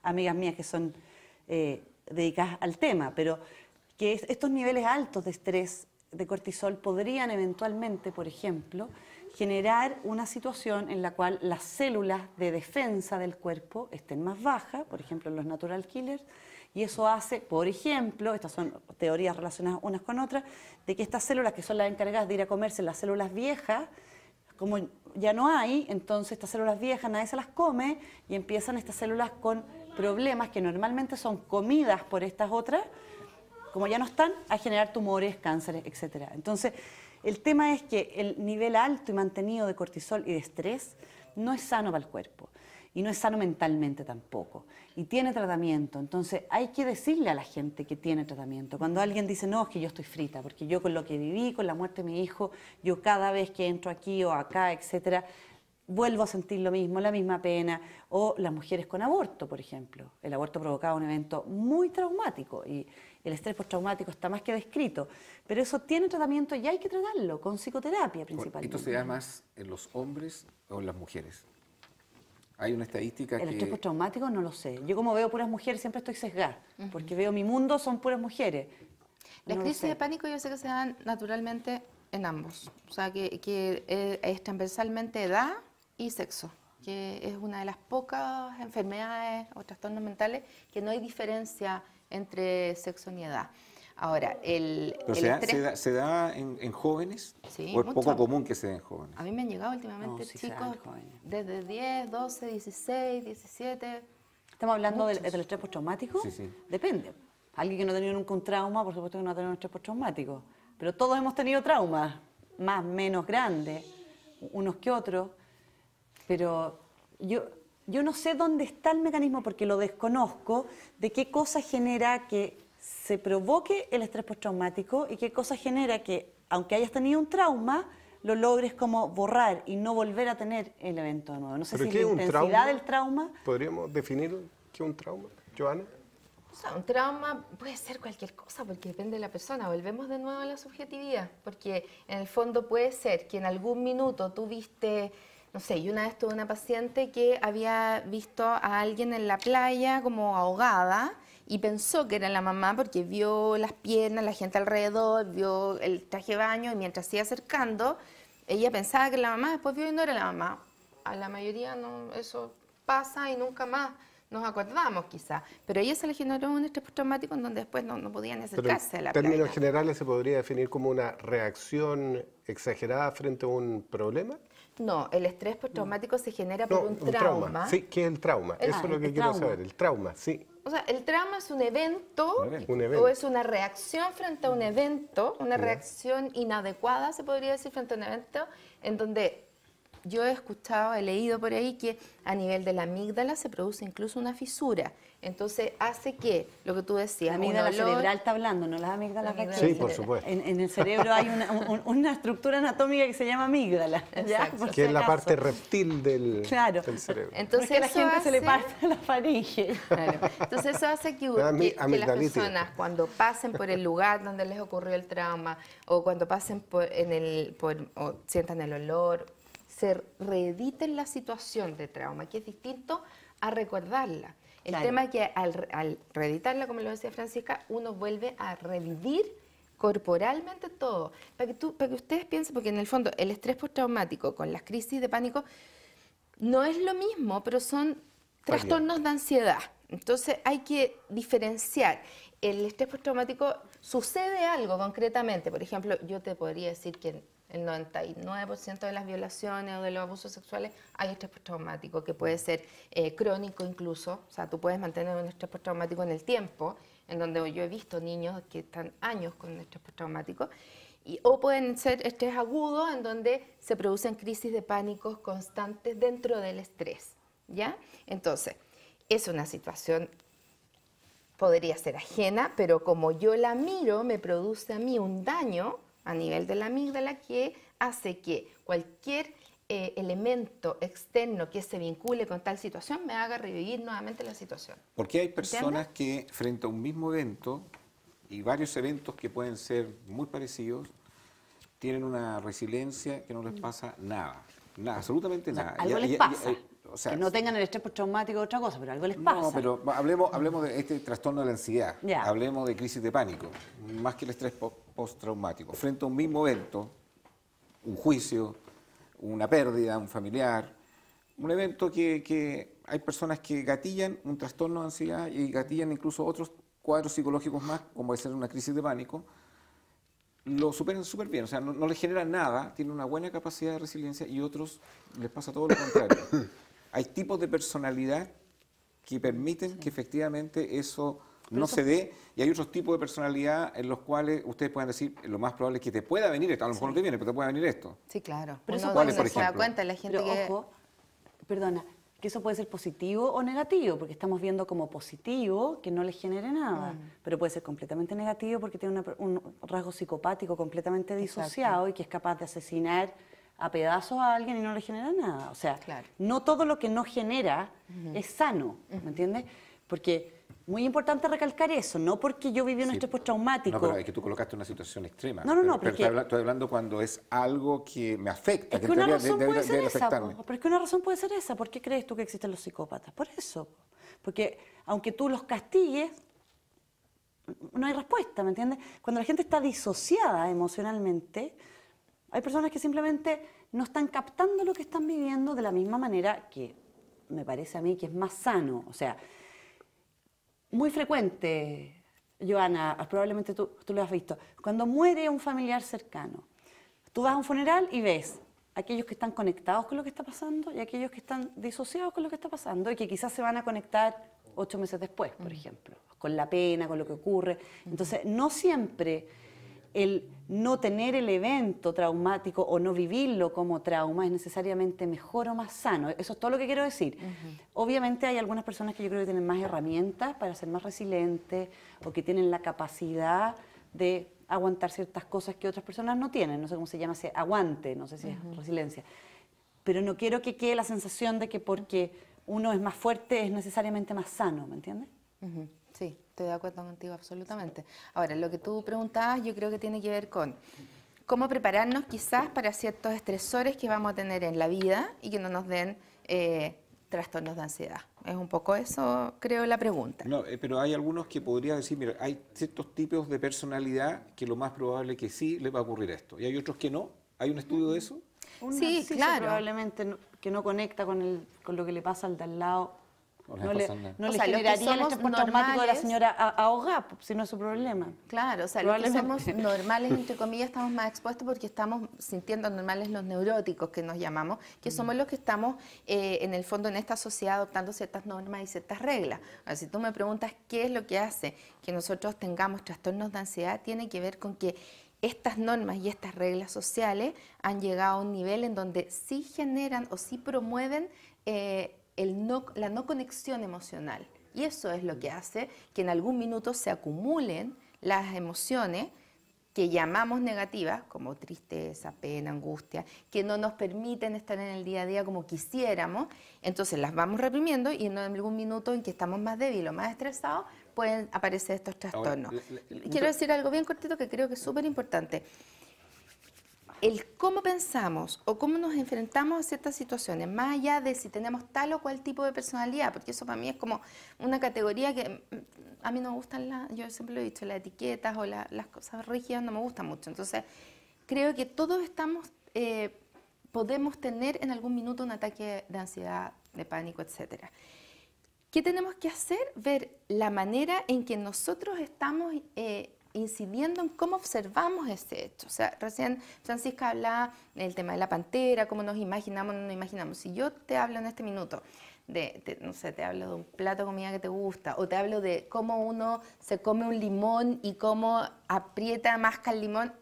amigas mías que son dedicadas al tema, pero que estos niveles altos de estrés, de cortisol, podrían eventualmente, por ejemplo, generar una situación en la cual las células de defensa del cuerpo estén más bajas, por ejemplo los natural killers, y eso hace, por ejemplo, estas son teorías relacionadas unas con otras, de que estas células que son las encargadas de ir a comerse las células viejas, como ya no hay, entonces estas células viejas nadie se las come y empiezan estas células con problemas que normalmente son comidas por estas otras, como ya no están, a generar tumores, cánceres, etc. Entonces, el tema es que el nivel alto y mantenido de cortisol y de estrés no es sano para el cuerpo. Y no es sano mentalmente tampoco. Y tiene tratamiento. Entonces hay que decirle a la gente que tiene tratamiento. Cuando alguien dice, no, es que yo estoy frita, porque yo con lo que viví, con la muerte de mi hijo, yo cada vez que entro aquí o acá, etcétera, vuelvo a sentir lo mismo, la misma pena. O las mujeres con aborto, por ejemplo. El aborto provocaba un evento muy traumático y el estrés postraumático está más que descrito. Pero eso tiene tratamiento y hay que tratarlo con psicoterapia principalmente. ¿Esto se da más en los hombres o en las mujeres? Hay una estadística El estrés postraumático no lo sé. Yo como veo puras mujeres siempre estoy sesgada, porque veo mi mundo, son puras mujeres. Las crisis de pánico yo sé que se dan naturalmente en ambos. O sea, que es transversalmente edad y sexo, que es una de las pocas enfermedades o trastornos mentales que no hay diferencia entre sexo ni edad. Ahora, el estrés... ¿Se da en jóvenes? Sí, ¿O es poco común que se den en jóvenes? A mí me han llegado últimamente chicos desde 10, 12, 16, 17... ¿Estamos hablando del estrés postraumático? Sí, sí. Depende. Alguien que no ha tenido nunca un trauma, por supuesto que no ha tenido un estrés postraumático. Pero todos hemos tenido traumas, más, menos grandes, unos que otros. Pero yo no sé dónde está el mecanismo, porque lo desconozco, de qué cosa genera que se provoque el estrés postraumático y qué cosa genera que, aunque hayas tenido un trauma, lo logres como borrar y no volver a tener el evento de nuevo. No sé si la intensidad del trauma... ¿Podríamos definir qué es un trauma, Joana? O sea, un trauma puede ser cualquier cosa porque depende de la persona. Volvemos de nuevo a la subjetividad, porque en el fondo puede ser que en algún minuto tú viste... No sé, yo una vez tuve una paciente que había visto a alguien en la playa como ahogada y pensó que era la mamá porque vio las piernas, la gente alrededor, vio el traje de baño y mientras se iba acercando, ella pensaba que era la mamá, después vio y no era la mamá. A la mayoría no, eso pasa y nunca más nos acordamos quizás, pero a ella se le generó un estrés postraumático en donde después no podían acercarse a la playa. En términos generales, ¿se podría definir como una reacción exagerada frente a un problema? No, el estrés postraumático se genera por un trauma. Sí, ¿qué es el trauma? Eso es lo que quiero saber, el trauma, sí. O sea, el trauma es un evento o es una reacción frente a un evento, una reacción inadecuada, se podría decir, frente a un evento, en donde yo he escuchado, he leído por ahí que a nivel de la amígdala se produce incluso una fisura. Entonces hace que, lo que tú decías, la amígdala cerebral está hablando, no las amígdalas. Sí, por supuesto. En el cerebro hay una estructura anatómica que se llama amígdala, que es la parte reptil del cerebro. Entonces porque a la gente se le parte la faringe. Claro. Entonces eso hace que las personas cuando pasen por el lugar donde les ocurrió el trauma o cuando pasen o sientan el olor, se reediten la situación de trauma, que es distinto a recordarla. El Claro. tema es que al reeditarla, como lo decía Francisca, uno vuelve a revivir corporalmente todo. Para que ustedes piensen, porque en el fondo el estrés postraumático con las crisis de pánico no es lo mismo, pero son trastornos de ansiedad. Entonces hay que diferenciar. El estrés postraumático sucede algo concretamente. Por ejemplo, yo te podría decir que el 99% de las violaciones o de los abusos sexuales hay estrés postraumático, que puede ser crónico incluso. O sea, tú puedes mantener un estrés postraumático en el tiempo, en donde yo he visto niños que están años con estrés postraumático. O pueden ser estrés agudo, en donde se producen crisis de pánicos constantes dentro del estrés, ¿ya? Entonces, es una situación, podría ser ajena, pero como yo la miro, me produce a mí un daño a nivel de la amígdala que hace que cualquier elemento externo que se vincule con tal situación me haga revivir nuevamente la situación. Porque hay personas que frente a un mismo evento y varios eventos que pueden ser muy parecidos, tienen una resiliencia que no les pasa nada, absolutamente nada. Algo les pasa. O sea, que no tengan el estrés postraumático o otra cosa, pero algo les pasa. No, pero hablemos de este trastorno de la ansiedad, Ya. hablemos de crisis de pánico, más que el estrés postraumático. Frente a un mismo evento, un juicio, una pérdida, un familiar, un evento que hay personas que gatillan un trastorno de ansiedad y gatillan incluso otros cuadros psicológicos más, como puede ser una crisis de pánico, lo superan súper bien, o sea, no les generan nada, tienen una buena capacidad de resiliencia y otros les pasa todo lo contrario. Hay tipos de personalidad que permiten que efectivamente eso no se dé y hay otros tipos de personalidad en los cuales ustedes pueden decir, lo más probable es que te pueda venir esto, a lo mejor no te viene, pero te puede venir esto. Sí, claro. Pero Uno eso ¿cuáles, no por se da ejemplo? cuenta, la gente Pero que... ojo, perdona, que eso puede ser positivo o negativo, porque estamos viendo como positivo que no les genere nada, pero puede ser completamente negativo porque tiene un rasgo psicopático completamente disociado y que es capaz de asesinar a pedazos a alguien y no le genera nada. O sea, Claro. no todo lo que no genera es sano, ¿me entiendes? Porque muy importante recalcar eso, no porque yo viví un Sí. estrés postraumático. No, pero es que tú colocaste una situación extrema. No, pero pero es que- estoy hablando cuando es algo que me afecta, Es que que en una teoría razón puede ser debe esa, afectarme. pero es que una razón puede ser esa. ¿Por qué crees tú que existen los psicópatas? Por eso. Porque aunque tú los castigues, no hay respuesta, ¿me entiendes? Cuando la gente está disociada emocionalmente, hay personas que simplemente no están captando lo que están viviendo de la misma manera que me parece a mí que es más sano. O sea, muy frecuente, Joana, probablemente tú lo has visto, cuando muere un familiar cercano, tú vas a un funeral y ves aquellos que están conectados con lo que está pasando y aquellos que están disociados con lo que está pasando y que quizás se van a conectar 8 meses después, por ejemplo, con la pena, con lo que ocurre. Entonces, no siempre el no tener el evento traumático o no vivirlo como trauma es necesariamente mejor o más sano. Eso es todo lo que quiero decir. Obviamente hay algunas personas que yo creo que tienen más herramientas para ser más resilientes o que tienen la capacidad de aguantar ciertas cosas que otras personas no tienen. No sé cómo se llama ese aguante, no sé si es resiliencia. Pero no quiero que quede la sensación de que porque uno es más fuerte es necesariamente más sano, ¿me entiendes? Ujú. Sí, estoy de acuerdo contigo absolutamente. Ahora, lo que tú preguntabas yo creo que tiene que ver con cómo prepararnos quizás para ciertos estresores que vamos a tener en la vida y que no nos den trastornos de ansiedad. Es un poco eso, creo, la pregunta. No, pero hay algunos que podría decir, mira, hay ciertos tipos de personalidad que lo más probable que sí le va a ocurrir esto. Y hay otros que no. ¿Hay un estudio de eso? Un Sí, narciso claro. probablemente que no conecta con lo que le pasa al de al lado. No le No le, pasa nada. no O le sea, los que generaría el somos estrés postraumático de la normales- señora ahogada, si no es su problema. Claro, o sea, los que somos Probablemente. normales, entre comillas, estamos más expuestos porque estamos sintiendo normales los neuróticos que nos llamamos, que somos los que estamos, en el fondo, en esta sociedad adoptando ciertas normas y ciertas reglas. Ahora, si tú me preguntas qué es lo que hace que nosotros tengamos trastornos de ansiedad, tiene que ver con que estas normas y estas reglas sociales han llegado a un nivel en donde sí generan o sí promueven la no conexión emocional. Y eso es lo que hace que en algún minuto se acumulen las emociones que llamamos negativas, como tristeza, pena, angustia, que no nos permiten estar en el día a día como quisiéramos. Entonces las vamos reprimiendo y en algún minuto en que estamos más débiles o más estresados pueden aparecer estos trastornos. Ahora, Quiero decir algo bien cortito que creo que es súper importante. el cómo pensamos o cómo nos enfrentamos a ciertas situaciones, más allá de si tenemos tal o cual tipo de personalidad, porque eso para mí es como una categoría que a mí no me gustan, yo siempre lo he dicho, las etiquetas o las cosas rígidas no me gustan mucho. Entonces, creo que todos podemos tener en algún minuto un ataque de ansiedad, de pánico, etcétera. ¿Qué tenemos que hacer? Ver la manera en que nosotros estamos incidiendo en cómo observamos ese hecho. O sea, recién Francisca hablaba del tema de la pantera, cómo nos imaginamos, no nos imaginamos. Si yo te hablo en este minuto no sé, te hablo de un plato de comida que te gusta, o te hablo de cómo uno se come un limón y cómo aprieta, masca el limón,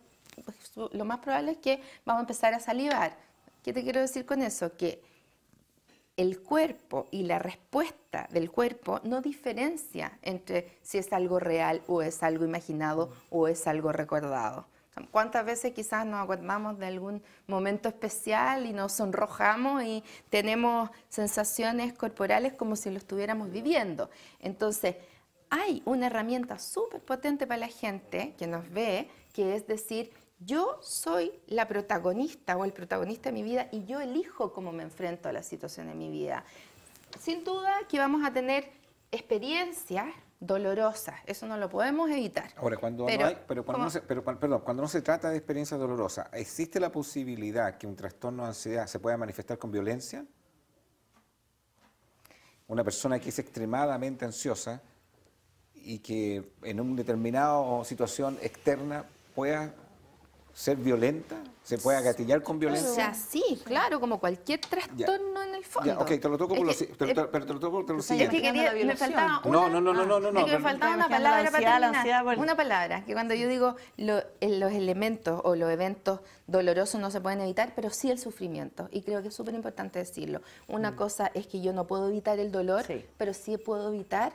pues, lo más probable es que vamos a empezar a salivar. ¿Qué te quiero decir con eso? Que el cuerpo y la respuesta del cuerpo no diferencia entre si es algo real o es algo imaginado o es algo recordado. ¿Cuántas veces quizás nos acordamos de algún momento especial y nos sonrojamos y tenemos sensaciones corporales como si lo estuviéramos viviendo? Entonces, hay una herramienta súper potente para la gente que nos ve, que es decir, yo soy la protagonista o el protagonista de mi vida y yo elijo cómo me enfrento a la situación de mi vida. Sin duda que vamos a tener experiencias dolorosas, eso no lo podemos evitar. Ahora, cuando no se trata de experiencias dolorosas, ¿existe la posibilidad que un trastorno de ansiedad se pueda manifestar con violencia? Una persona que es extremadamente ansiosa y que en una determinada situación externa pueda ser violenta, se puede agatillar con violencia. O sea, sí, claro, como cualquier trastorno en el fondo. Ya, ok, te lo toco por lo siguiente. Es que me faltaba me faltaba una palabra para terminar. Una palabra, que cuando yo digo los elementos o los eventos dolorosos no se pueden evitar, pero sí el sufrimiento. Y creo que es súper importante decirlo. Una cosa es que yo no puedo evitar el dolor, pero sí puedo evitar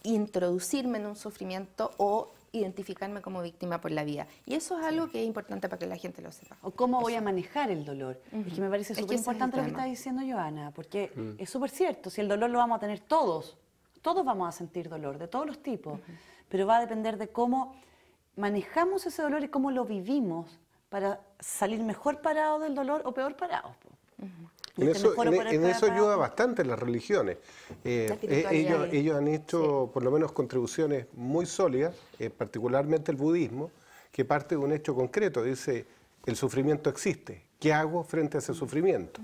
introducirme en un sufrimiento o identificarme como víctima por la vida. Y eso es algo que es importante para que la gente lo sepa. O cómo voy a manejar el dolor. Es que me parece súper importante lo que está diciendo Joana, porque es súper cierto, si el dolor lo vamos a tener todos vamos a sentir dolor, de todos los tipos, pero va a depender de cómo manejamos ese dolor y cómo lo vivimos para salir mejor parado del dolor o peor parado. En eso ayuda bastante las religiones. Ellos han hecho por lo menos contribuciones muy sólidas, particularmente el budismo, que parte de un hecho concreto. Dice, el sufrimiento existe. ¿Qué hago frente a ese sufrimiento?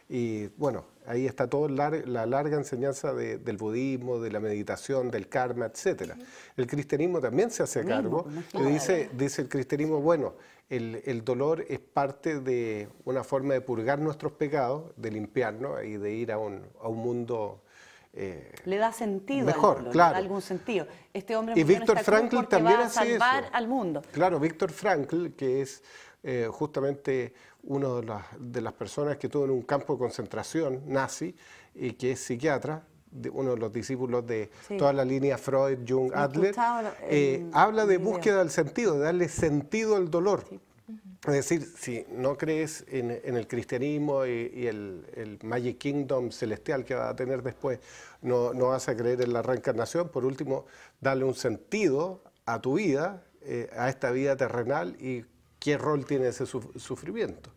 Y bueno, ahí está toda la larga enseñanza del budismo, de la meditación, del karma, etc. El cristianismo también se hace cargo. Dice el cristianismo, bueno, el dolor es parte de una forma de purgar nuestros pecados, de limpiarnos y de ir a un mundo le da sentido mejor, al dolor, claro. Le da algún sentido. Este hombre y Víctor Frankl también va a salvar eso. Al mundo. Claro, Víctor Frankl, que es justamente una de las personas que estuvo en un campo de concentración nazi y que es psiquiatra, uno de los discípulos de toda la línea Freud, Jung, Adler, habla de búsqueda del sentido, de darle sentido al dolor. Es decir, si no crees en el cristianismo y el Magic Kingdom celestial que va a tener después, no vas a creer en la reencarnación, por último, darle un sentido a tu vida, a esta vida terrenal y qué rol tiene ese sufrimiento.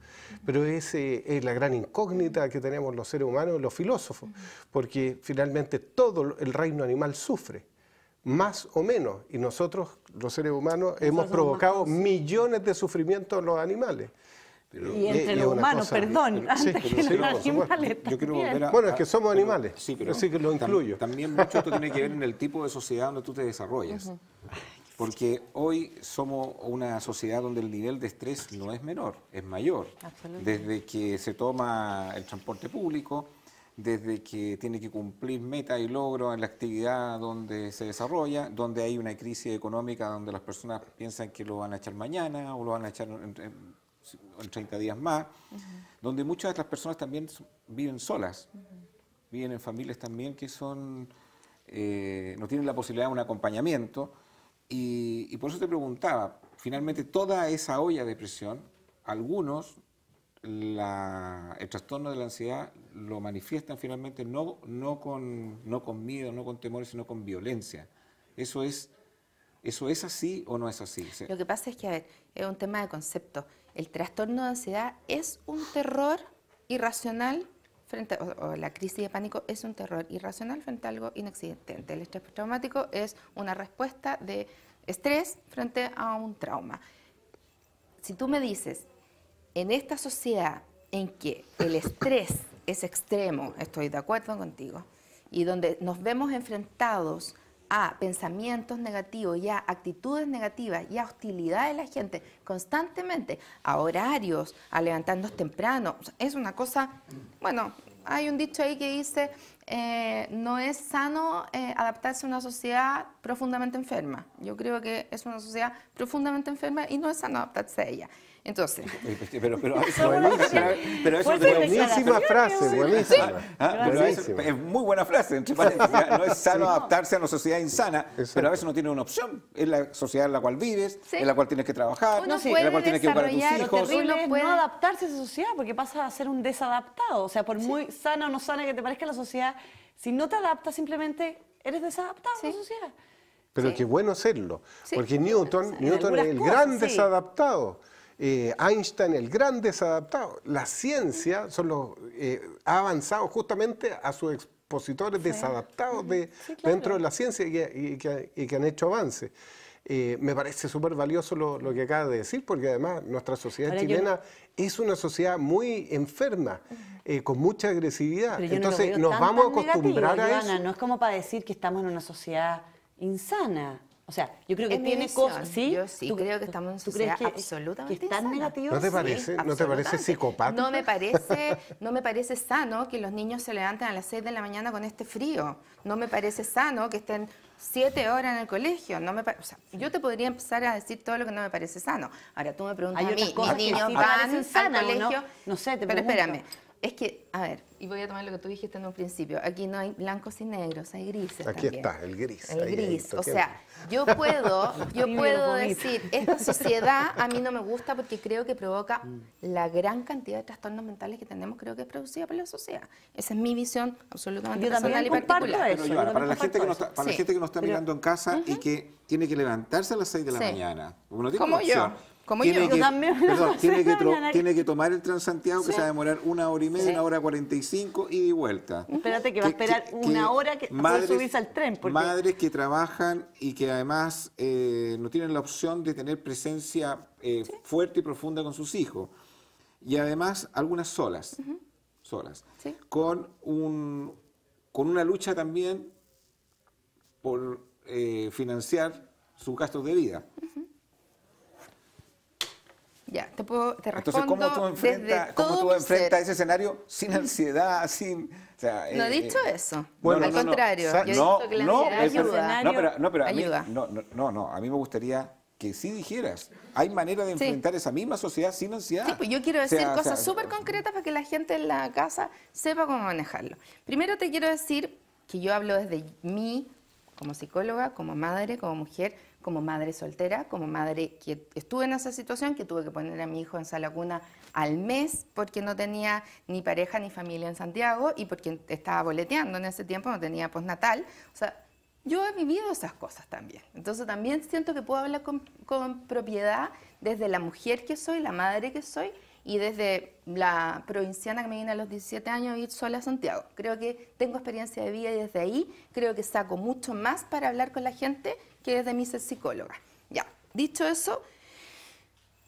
Pero esa es la gran incógnita que tenemos los seres humanos, los filósofos, porque finalmente todo el reino animal sufre, más o menos, y nosotros, los seres humanos, hemos provocado millones de sufrimientos en los animales. Y entre los humanos, antes que los animales. Yo quiero volver a, bueno, es que somos animales, pero así que lo incluyo. También mucho esto tiene que ver en el tipo de sociedad donde tú te desarrollas. Porque hoy somos una sociedad donde el nivel de estrés no es menor, es mayor. Desde que se toma el transporte público, desde que tiene que cumplir metas y logros en la actividad donde se desarrolla, donde hay una crisis económica donde las personas piensan que lo van a echar mañana o lo van a echar en 30 días más, donde muchas de las personas también viven solas, viven en familias también que son no tienen la posibilidad de un acompañamiento. Y por eso te preguntaba, finalmente toda esa olla de presión, algunos el trastorno de la ansiedad lo manifiestan finalmente no con miedo, no con temores, sino con violencia. ¿Eso es así o no es así? Lo que pasa es que, a ver, es un tema de concepto. el trastorno de ansiedad es un terror irracional o la crisis de pánico es un terror irracional frente a algo inexistente. El estrés postraumático es una respuesta de estrés frente a un trauma. Si tú me dices, en esta sociedad en que el estrés es extremo, estoy de acuerdo contigo, y donde nos vemos enfrentados a pensamientos negativos y a actitudes negativas y a hostilidad de la gente constantemente, a horarios, a levantarnos temprano. O sea, es una cosa, bueno, hay un dicho ahí que dice, no es sano adaptarse a una sociedad profundamente enferma. Yo creo que es una sociedad profundamente enferma y no es sano adaptarse a ella. Entonces, pero eso buenísima frase, buenísima. Es muy buena frase, entre paréntesis. No es sano adaptarse a una sociedad insana, pero a veces no tiene una opción. Es la sociedad en la cual vives, en la cual tienes que trabajar, en la cual tienes que educar a tus hijos. Lo terrible es no adaptarse a esa sociedad, porque pasa a ser un desadaptado. O sea, por muy sana o no sana que te parezca la sociedad, si no te adaptas, simplemente eres desadaptado a la sociedad. Pero qué bueno serlo, porque Newton es el gran desadaptado. Einstein, el gran desadaptado. La ciencia ha avanzado justamente a sus expositores desadaptados dentro de la ciencia y que han hecho avances. Me parece súper valioso lo que acaba de decir, porque además nuestra sociedad chilena es una sociedad muy enferma, con mucha agresividad. Entonces nos vamos a acostumbrar a eso. No es como para decir que estamos en una sociedad insana. O sea, yo creo que tiene cosas, ¿sí? Yo sí creo que estamos en una sociedad absolutamente que es tan negativo. ¿No te parece? ¿No te parece psicopático? No me parece sano que los niños se levanten a las 6 de la mañana con este frío. No me parece sano que estén 7 horas en el colegio. O sea, yo te podría empezar a decir todo lo que no me parece sano. Ahora tú me preguntas a mí, mis niños van al colegio. No sé, te pero pregunto. espérame. Es que, a ver, y voy a tomar lo que tú dijiste en un principio, aquí no hay blancos y negros, hay grises Aquí también. está, el gris. El gris, o sea, yo puedo decir, esta sociedad a mí no me gusta porque creo que provoca la gran cantidad de trastornos mentales que tenemos, creo que es producida por la sociedad. Esa es mi visión absolutamente personal y particular. Pero Joana, para la gente que nos está mirando en casa y que tiene que levantarse a las 6 de la mañana, uno tiene como opción. Como tiene yo. tiene que tomar el Transantiago, que se va a demorar 1 hora y media, 1 hora 45, ida y vuelta. Espérate que va a esperar una hora para subirse al tren. Madres que trabajan y que además no tienen la opción de tener presencia fuerte y profunda con sus hijos. Y además algunas solas, con una lucha también por financiar sus gastos de vida. Ya, te respondo. Entonces, ¿cómo tú enfrentas ese escenario sin ansiedad, sin... O sea, no he dicho eso. Bueno, al contrario. Yo he dicho que la ansiedad ayuda. No, pero ayuda. A mí me gustaría que sí dijeras. Hay manera de enfrentar esa misma sociedad sin ansiedad. Sí, pues yo quiero decir cosas súper concretas para que la gente en la casa sepa cómo manejarlo. Primero te quiero decir que yo hablo desde mí, como psicóloga, como madre, como mujer, como madre soltera, como madre que estuve en esa situación, que tuve que poner a mi hijo en sala cuna al mes porque no tenía ni pareja ni familia en Santiago y porque estaba boleteando en ese tiempo, no tenía postnatal. O sea, yo he vivido esas cosas también. Entonces también siento que puedo hablar con propiedad desde la mujer que soy, la madre que soy y desde la provinciana que me vine a los 17 años a ir sola a Santiago. Creo que tengo experiencia de vida y desde ahí creo que saco mucho más para hablar con la gente que desde mi ser psicóloga. Ya, dicho eso,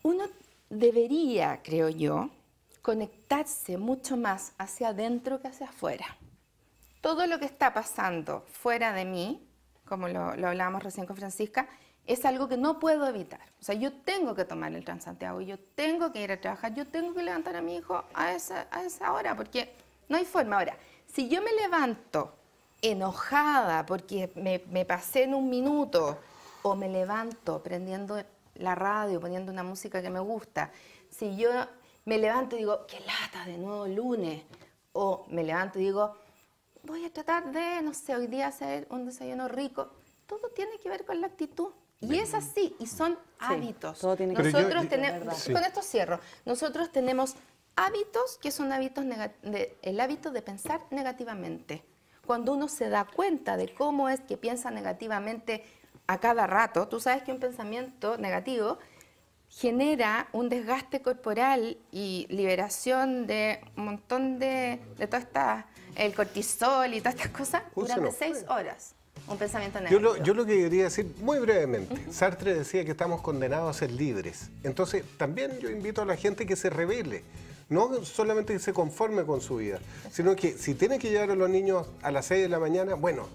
uno debería, creo yo, conectarse mucho más hacia adentro que hacia afuera. Todo lo que está pasando fuera de mí, como lo hablábamos recién con Francisca, es algo que no puedo evitar. O sea, yo tengo que tomar el Transantiago, yo tengo que ir a trabajar, yo tengo que levantar a mi hijo a esa hora, porque no hay forma. Ahora, si yo me levanto enojada porque me pasé en un minuto, o me levanto prendiendo la radio, poniendo una música que me gusta, si yo me levanto y digo, qué lata, de nuevo lunes, o me levanto y digo, voy a tratar de, no sé, hoy día hacer un desayuno rico, todo tiene que ver con la actitud. Y es así, y son hábitos. Todo tiene que ver. Nosotros tenemos, con esto cierro, nosotros tenemos hábitos que son hábitos el hábito de pensar negativamente. Cuando uno se da cuenta de cómo es que piensa negativamente a cada rato, tú sabes que un pensamiento negativo genera un desgaste corporal y liberación de un montón de toda esta, el cortisol y todas estas cosas durante 6 horas. Un pensamiento negativo. Yo lo que quería decir muy brevemente, Sartre decía que estamos condenados a ser libres. Entonces, también yo invito a la gente que se rebele. No solamente que se conforme con su vida, sino que si tiene que llevar a los niños a las 6 de la mañana, bueno,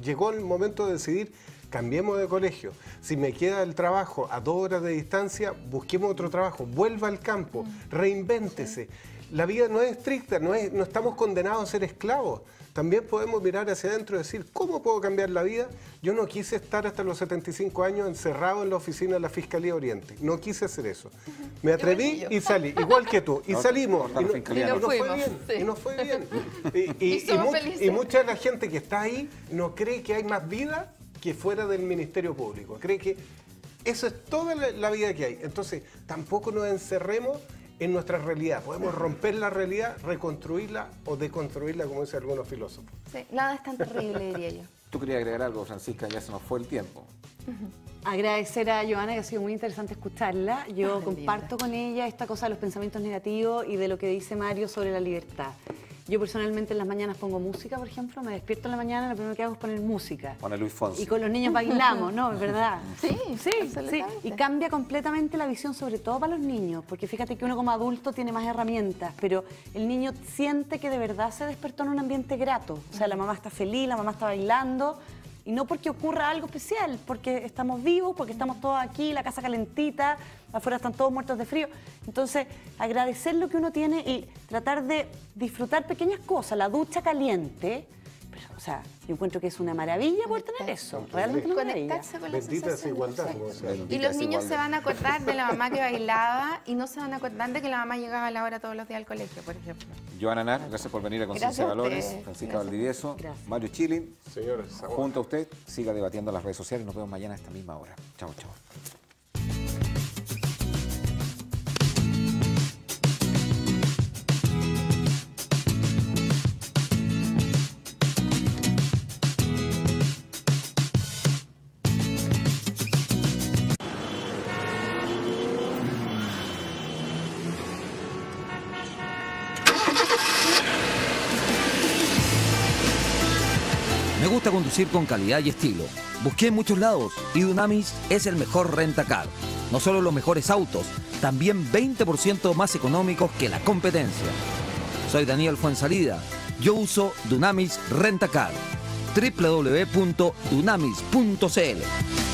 llegó el momento de decidir, cambiemos de colegio. Si me queda el trabajo a 2 horas de distancia, busquemos otro trabajo, vuelva al campo, reinvéntese. La vida no es estricta, no estamos condenados a ser esclavos. También podemos mirar hacia adentro y decir, ¿cómo puedo cambiar la vida? Yo no quise estar hasta los 75 años encerrado en la oficina de la Fiscalía Oriente. No quise hacer eso. Me atreví y salí, igual que tú. Y salimos. Y nos fue bien. Y nos fue bien. Y mucha de la gente que está ahí no cree que hay más vida que fuera del Ministerio Público. Cree que eso es toda la vida que hay. Entonces, tampoco nos encerremos en nuestra realidad. Podemos romper la realidad, reconstruirla o deconstruirla, como dicen algunos filósofos. Sí, nada es tan terrible, diría yo. ¿Tú querías agregar algo, Francisca? Ya se nos fue el tiempo. Agradecer a Joana, que ha sido muy interesante escucharla. Yo comparto con ella esta cosa de los pensamientos negativos y de lo que dice Mario sobre la libertad. Yo personalmente en las mañanas pongo música, por ejemplo, me despierto en la mañana y lo primero que hago es poner música. Pone Luis Fonsi. Y con los niños bailamos, ¿no? Es verdad. Sí. Y cambia completamente la visión, sobre todo para los niños, porque fíjate que uno como adulto tiene más herramientas, pero el niño siente que de verdad se despertó en un ambiente grato. O sea, la mamá está feliz, la mamá está bailando, y no porque ocurra algo especial, porque estamos vivos, porque estamos todos aquí, la casa calentita, afuera están todos muertos de frío. Entonces, agradecer lo que uno tiene y tratar de disfrutar pequeñas cosas. La ducha caliente, pero, o sea, yo encuentro que es una maravilla poder tener eso. Realmente una maravilla. Conectarse con la Bendita desigualdad. Y los niños se van a acordar de la mamá que bailaba y no se van a acordar de que la mamá llegaba a la hora todos los días al colegio, por ejemplo. Joana Nar, gracias por venir a Conciencia de Valores. Francisca Valdivieso, Mario Schilling. Señores, Junto a usted, siga debatiendo en las redes sociales. Nos vemos mañana a esta misma hora. Chao, chao. Me gusta conducir con calidad y estilo. Busqué en muchos lados y Dunamis es el mejor rentacar. No solo los mejores autos, también 20% más económicos que la competencia. Soy Daniel Fuensalida. Yo uso Dunamis Rentacar. www.dunamis.cl